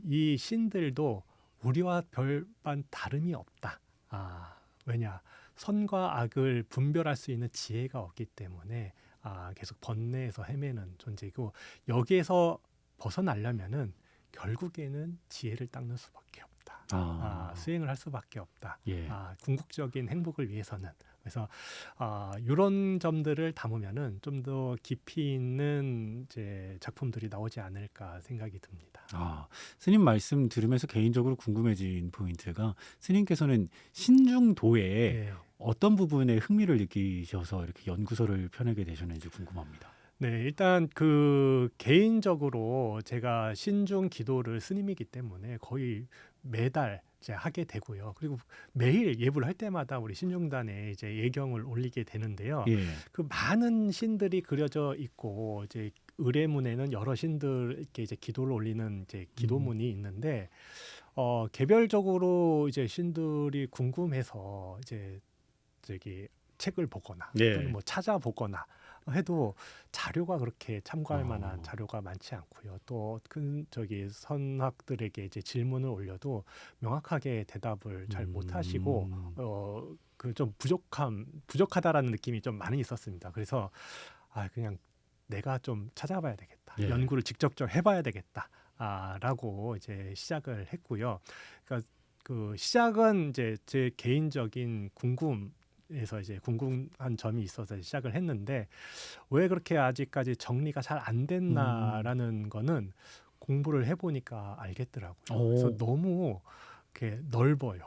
이 신들도 우리와 별반 다름이 없다. 왜냐? 선과 악을 분별할 수 있는 지혜가 없기 때문에 계속 번뇌에서 헤매는 존재이고 여기에서 벗어나려면은 결국에는 지혜를 닦는 수밖에 없다. 수행을 할 수밖에 없다. 궁극적인 행복을 위해서는. 그래서 이런 점들을 담으면은 좀 더 깊이 있는 이제 작품들이 나오지 않을까 생각이 듭니다. 스님 말씀 들으면서 개인적으로 궁금해진 포인트가 스님께서는 신중도에 어떤 부분에 흥미를 느끼셔서 이렇게 연구소를 펴내게 되셨는지 궁금합니다. 네, 일단 그 개인적으로 제가 신중 기도를 스님이기 때문에 거의 매달 이제 하게 되고요. 그리고 매일 예불 할 때마다 우리 신중단에 이제 예경을 올리게 되는데요. 그 많은 신들이 그려져 있고 이제 의례문에는 여러 신들께 이제 기도를 올리는 이제 기도문이 있는데 개별적으로 이제 신들이 궁금해서 이제 저기 책을 보거나 또는 뭐 찾아보거나 해도 자료가 그렇게 참고할 만한 자료가 많지 않고요. 또 큰 저기 선학들에게 이제 질문을 올려도 명확하게 대답을 잘 못하시고 그 좀 부족하다라는 느낌이 좀 많이 있었습니다. 그래서 그냥 내가 좀 찾아봐야 되겠다. 연구를 직접적 해봐야 되겠다. 라고 이제 시작을 했고요. 그러니까 그 시작은 이제 제 개인적인 에서 이제 궁금한 점이 있어서 시작을 했는데 왜 그렇게 아직까지 정리가 잘 안 됐나라는 거는 공부를 해보니까 알겠더라고요. 그래서 너무 이렇게 넓어요.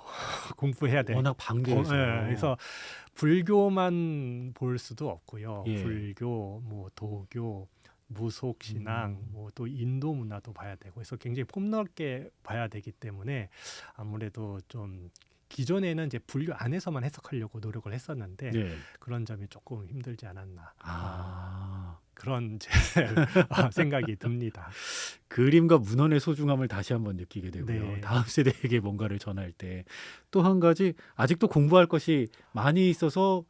공부해야 돼. 워낙 방대해서. 그래서 불교만 볼 수도 없고요. 예. 불교, 뭐 도교, 무속 신앙, 뭐 또 인도 문화도 봐야 되고, 그래서 굉장히 폭넓게 봐야 되기 때문에 아무래도 좀 기존에는 이제 불교 안에서만 해석하려고 노력을 했었는데 예. 그런 점이 조금 힘들지 않았나. 아. 그런 이제 생각이 듭니다. 그림과 문헌의 소중함을 다시 한번 느끼게 되고요. 네. 다음 세대에게 뭔가를 전할 때 또 한 가지 아직도 공부할 것이 많이 있어서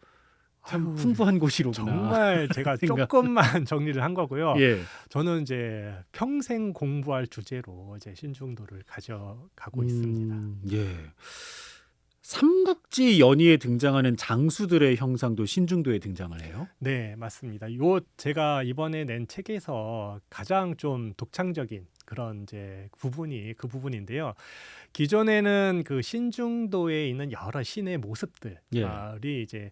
참 아유, 풍부한 곳이로구나. 정말 제가 생각. 조금만 정리를 한 거고요. 예. 저는 이제 평생 공부할 주제로 이제 신중도를 가져가고 있습니다. 예. 삼국지 연의에 등장하는 장수들의 형상도 신중도에 등장을 해요. 네, 맞습니다. 요 제가 이번에 낸 책에서 가장 좀 독창적인 그런 이제 부분이 그 부분인데요. 기존에는 그 신중도에 있는 여러 신의 모습들이 예. 이제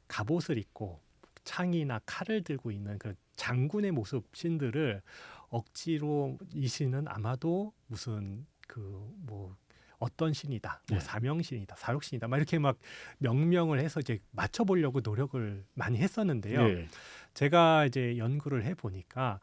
갑옷을 입고 창이나 칼을 들고 있는 그 장군의 모습 신들을 억지로 이 신은 아마도 무슨 그 뭐 어떤 신이다, 뭐 네. 사명신이다, 사육신이다, 막 이렇게 막 명명을 해서 이제 맞춰보려고 노력을 많이 했었는데요. 예. 제가 이제 연구를 해 보니까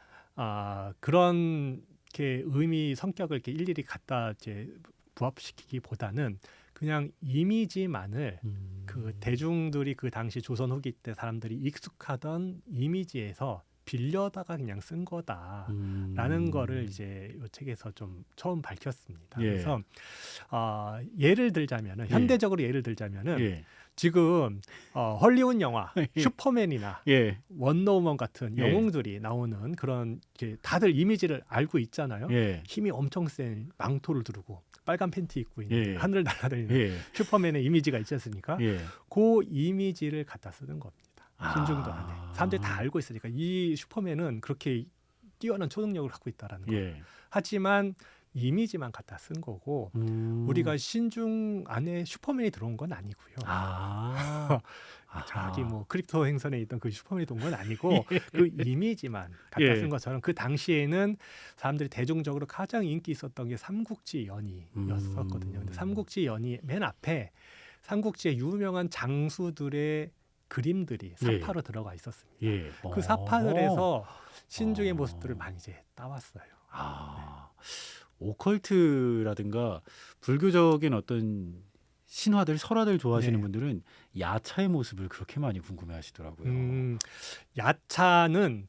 그런 게 의미 성격을 이렇게 일일이 갖다 이제 부합시키기보다는 그냥 이미지만을 그 대중들이 그 당시 조선 후기 때 사람들이 익숙하던 이미지에서 빌려다가 그냥 쓴 거다라는 거를 이제 이 책에서 좀 처음 밝혔습니다. 예. 그래서 예를 들자면은 현대적으로 예를 들자면은 예. 지금 헐리우드 영화 예. 슈퍼맨이나 예. 원더우먼 같은 예. 영웅들이 나오는 그런 이제 다들 이미지를 알고 있잖아요. 예. 힘이 엄청 센 망토를 두르고 빨간 팬티 입고 있는 예. 하늘 날아다니는 예. 슈퍼맨의 이미지가 있지 않습니까? 예. 그 이미지를 갖다 쓰는 겁니다. 아. 신중도 안에 사람들이 다 알고 있으니까 이 슈퍼맨은 그렇게 뛰어난 초능력을 갖고 있다라는 거. 예. 하지만 이미지만 갖다 쓴 거고 우리가 신중 안에 슈퍼맨이 들어온 건 아니고요. 아. 자기 뭐 크립토 행성에 있던 그 슈퍼맨이 온 건 아니고 그 이미지만 갖다 예. 쓴 것처럼 그 당시에는 사람들이 대중적으로 가장 인기 있었던 게 삼국지 연의였었거든요. 근데 삼국지 연의 맨 앞에 삼국지의 유명한 장수들의 그림들이 사파로 들어가 있었습니다. 예. 그 사파들에서 신중의 모습들을 많이 이제 따왔어요. 아. 오컬트라든가 불교적인 어떤 신화들, 설화들 좋아하시는 네. 분들은 야차의 모습을 그렇게 많이 궁금해하시더라고요. 야차는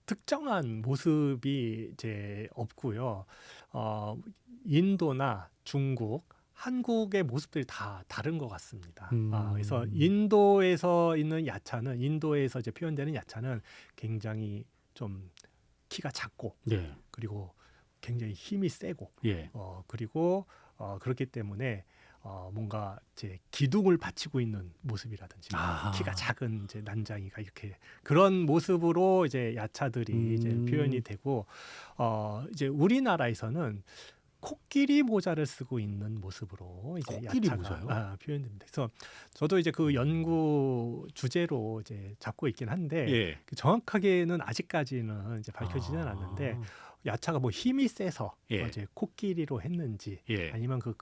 특정한 모습이 이제 없고요. 인도나 중국, 한국의 모습들이 다 다른 것 같습니다. 그래서 인도에서 있는 야차는 인도에서 이제 표현되는 야차는 굉장히 좀 키가 작고 네. 그리고 굉장히 힘이 세고 예. 그리고 그렇기 때문에 뭔가 이제 기둥을 받치고 있는 모습이라든지 아하. 키가 작은 이제 난장이가 이렇게 그런 모습으로 이제 야차들이 이제 표현이 되고 이제 우리나라에서는 코끼리 모자를 쓰고 있는 모습으로 이제 코끼리 야차가 모자요? 표현됩니다. 그래서 저도 이제 그 연구 주제로 이제 잡고 있긴 한데 예. 그 정확하게는 아직까지는 이제 밝혀지지는 않았는데 야차가 뭐 힘이 세서 예. 이제 코끼리로 했는지 예. 아니면 그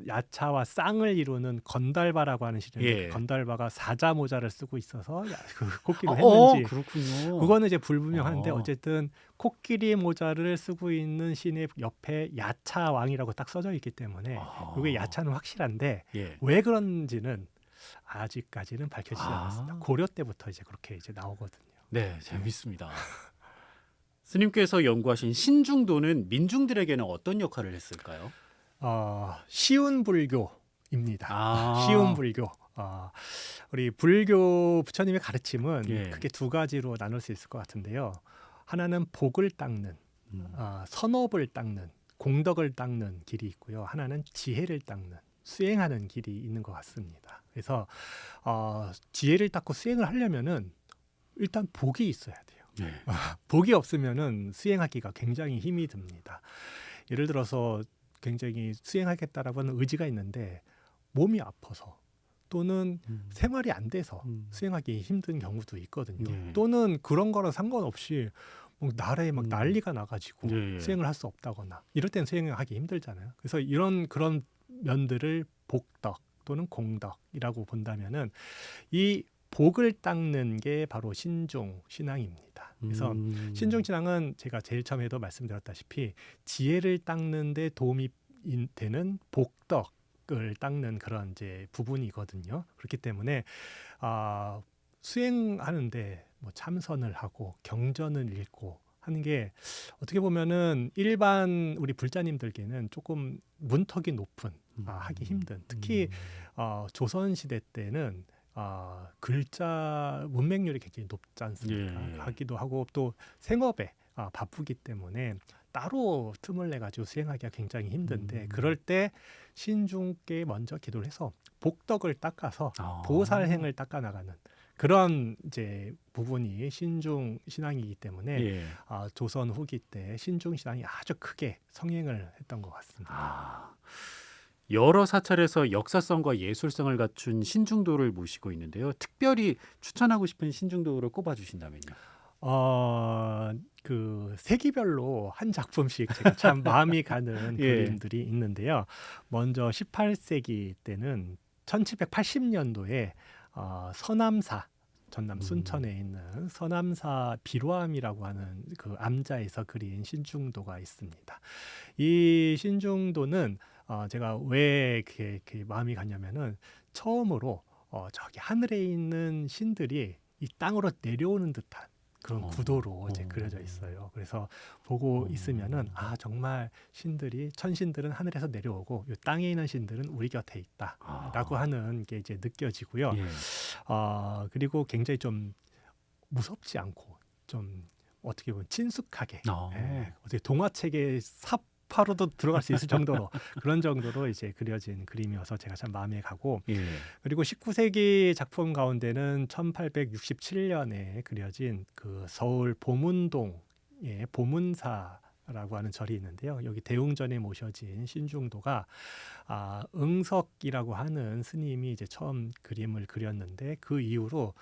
야차와 쌍을 이루는 건달바라고 하는 시리인데 예. 건달바가 사자 모자를 쓰고 있어서 그 코끼리로 했는지 그렇군요. 그거는 이제 불분명한데 어. 어쨌든 코끼리 모자를 쓰고 있는 신의 옆에 야차 왕이라고 딱 써져 있기 때문에 이게 야차는 확실한데 예. 왜 그런지는 아직까지는 밝혀지지 않았습니다. 아. 고려 때부터 이제 그렇게 이제 나오거든요. 네, 재밌습니다. 스님께서 연구하신 신중도는 민중들에게는 어떤 역할을 했을까요? 쉬운 불교입니다. 아. 쉬운 불교. 우리 불교 부처님의 가르침은 예. 크게 두 가지로 나눌 수 있을 것 같은데요. 하나는 복을 닦는, 선업을 닦는, 공덕을 닦는 길이 있고요. 하나는 지혜를 닦는, 수행하는 길이 있는 것 같습니다. 그래서 지혜를 닦고 수행을 하려면은 일단 복이 있어야 돼요. 네. 복이 없으면은 수행하기가 굉장히 힘이 듭니다. 예를 들어서 굉장히 수행하겠다라고 하는 의지가 있는데 몸이 아파서 또는 생활이 안 돼서 수행하기 힘든 경우도 있거든요. 네. 또는 그런 거랑 상관없이 나라에 막 난리가 나가지고 예, 예. 수행을 할 수 없다거나 이럴 때는 수행을 하기 힘들잖아요. 그래서 그런 면들을 복덕 또는 공덕이라고 본다면은 이 복을 닦는 게 바로 신중 신앙입니다. 그래서 신중 신앙은 제가 제일 처음에도 말씀드렸다시피 지혜를 닦는 데 도움이 되는 복덕을 닦는 그런 이제 부분이거든요. 그렇기 때문에 수행하는데 뭐 참선을 하고 경전을 읽고 하는 게 어떻게 보면은 일반 우리 불자님들께는 조금 문턱이 높은 하기 힘든 특히 조선 시대 때는 글자 문맹률이 굉장히 높지 않습니까? 예. 하기도 하고 또 생업에 바쁘기 때문에 따로 틈을 내 가지고 수행하기가 굉장히 힘든데 그럴 때 신중께 먼저 기도를 해서 복덕을 닦아서 보살행을 닦아 나가는 그런 이제 부분이 신중 신앙이기 때문에 예. 조선 후기 때 신중 신앙이 아주 크게 성행을 했던 것 같습니다. 여러 사찰에서 역사성과 예술성을 갖춘 신중도를 모시고 있는데요. 특별히 추천하고 싶은 신중도를 꼽아주신다면요. 그 세기별로 한 작품씩 제가 참 마음이 가는 예. 그림들이 있는데요. 먼저 18세기 때는 1780년도에 서남사 전남 순천에 있는 서남사 비로암이라고 하는 그 암자에서 그린 신중도가 있습니다. 이 신중도는 제가 왜 이렇게 마음이 갔냐면은 처음으로 저기 하늘에 있는 신들이 이 땅으로 내려오는 듯한 그런 구도로 이제 그려져 있어요. 그래서 보고 있으면은 정말 천신들은 하늘에서 내려오고 이 땅에 있는 신들은 우리 곁에 있다라고 하는 게 이제 느껴지고요. 예. 그리고 굉장히 좀 무섭지 않고 좀 어떻게 보면 친숙하게 어떻게 동화책의 삽파로도 들어갈 수 있을 정도로 그런 정도로 이제 그려진 그림이어서 제가 참 마음에 가고 예. 그리고 19세기 작품 가운데는 1867년에 그려진 그 서울 보문동의 보문사라고 하는 절이 있는데요. 여기 대웅전에 모셔진 신중도가 응석이라고 하는 스님이 이제 처음 그림을 그렸는데 그 이후로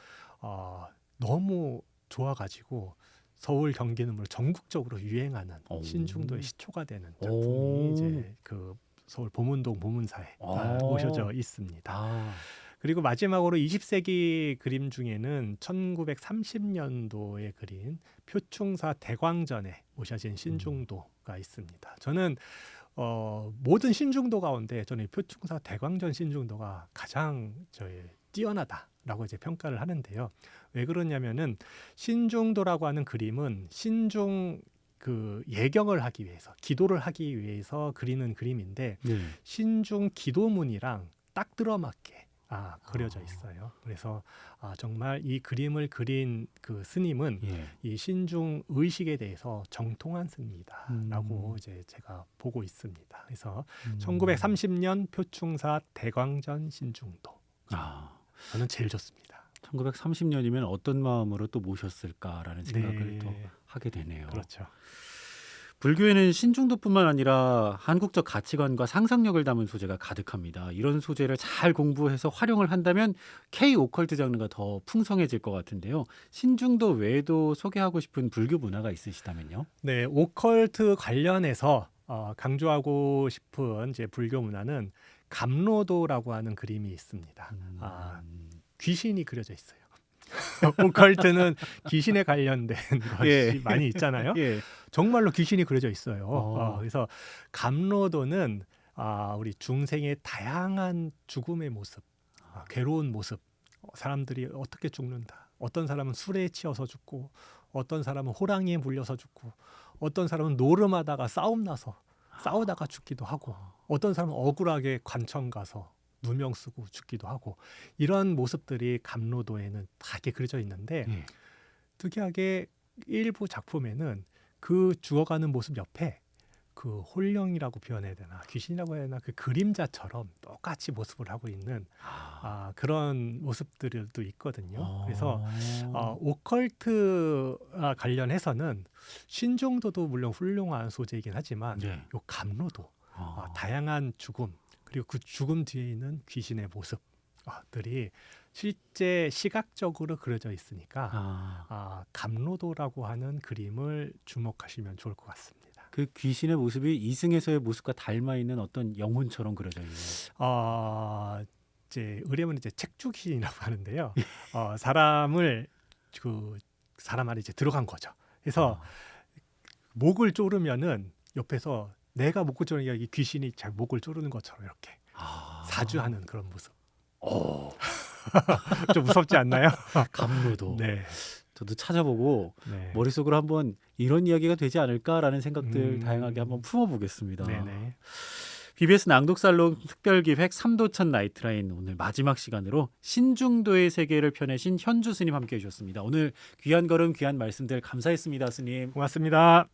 너무 좋아가지고 서울 경기는 물론 전국적으로 유행하는 신중도의 시초가 되는 작품이 이제 그 서울 보문동 보문사에 모셔져 있습니다. 그리고 마지막으로 20세기 그림 중에는 1930년도에 그린 표충사 대광전에 모셔진 신중도가 있습니다. 저는 모든 신중도 가운데 저는 표충사 대광전 신중도가 가장 뛰어나다라고 이제 평가를 하는데요. 왜 그러냐면은 신중도라고 하는 그림은 신중 그 예경을 하기 위해서 기도를 하기 위해서 그리는 그림인데 신중 기도문이랑 딱 들어맞게 그려져 있어요. 그래서 정말 이 그림을 그린 그 스님은 이 신중 의식에 대해서 정통한 스님이다라고 이제 제가 보고 있습니다. 그래서 1930년 표충사 대광전 신중도 저는 제일 좋습니다. 1930년이면 어떤 마음으로 또 모셨을까라는 생각을 또 하게 되네요. 그렇죠. 불교에는 신중도뿐만 아니라 한국적 가치관과 상상력을 담은 소재가 가득합니다. 이런 소재를 잘 공부해서 활용을 한다면 K 오컬트 장르가 더 풍성해질 것 같은데요. 신중도 외에도 소개하고 싶은 불교 문화가 있으시다면요? 네, 오컬트 관련해서 강조하고 싶은 이제 불교 문화는 감로도라고 하는 그림이 있습니다. 귀신이 그려져 있어요. 오컬트는 귀신에 관련된 것이 많이 있잖아요. 정말로 귀신이 그려져 있어요. 그래서 감로도는 우리 중생의 다양한 죽음의 모습, 괴로운 모습, 사람들이 어떻게 죽는다. 어떤 사람은 술에 치여서 죽고, 어떤 사람은 호랑이에 물려서 죽고, 어떤 사람은 노름하다가 싸우다가 죽기도 하고, 어떤 사람은 억울하게 관청 가서 누명 쓰고 죽기도 하고 이런 모습들이 감로도에는 다 이렇게 그려져 있는데 특이하게 일부 작품에는 그 죽어가는 모습 옆에 그 홀령이라고 표현해야 되나 귀신이라고 해야 되나 그 그림자처럼 똑같이 모습을 하고 있는 그런 모습들도 있거든요. 그래서 오컬트 관련해서는 신중도도 물론 훌륭한 소재이긴 하지만 요 감로도 다양한 죽음 그리고 그 죽음 뒤에 있는 귀신의 모습 들이 실제 시각적으로 그려져 있으니까 아, 감로도라고 하는 그림을 주목하시면 좋을 것 같습니다. 그 귀신의 모습이 이승에서의 모습과 닮아 있는 어떤 영혼처럼 그려져 있네요. 이제 의뢰문은 이제 책주귀신이라고 하는데요. 사람을 사람 안에 이제 들어간 거죠. 그래서 아, 목을 조르면은 옆에서 내가 목을 조르니까 이 귀신이 잘 목을 조르는 것처럼 이렇게 아. 사주하는 그런 모습. 오, 좀 무섭지 않나요? 감로도. 네. 저도 찾아보고 네. 머릿속으로 한번 이런 이야기가 되지 않을까라는 생각들 음. 다양하게 한번 품어보겠습니다. 네네. BBS 낭독살롱 특별기획 삼도천 나이트라인 오늘 마지막 시간으로 신중도의 세계를 펴내신 현주 스님 함께해 주셨습니다. 오늘 귀한 걸음 귀한 말씀들 감사했습니다, 스님. 고맙습니다.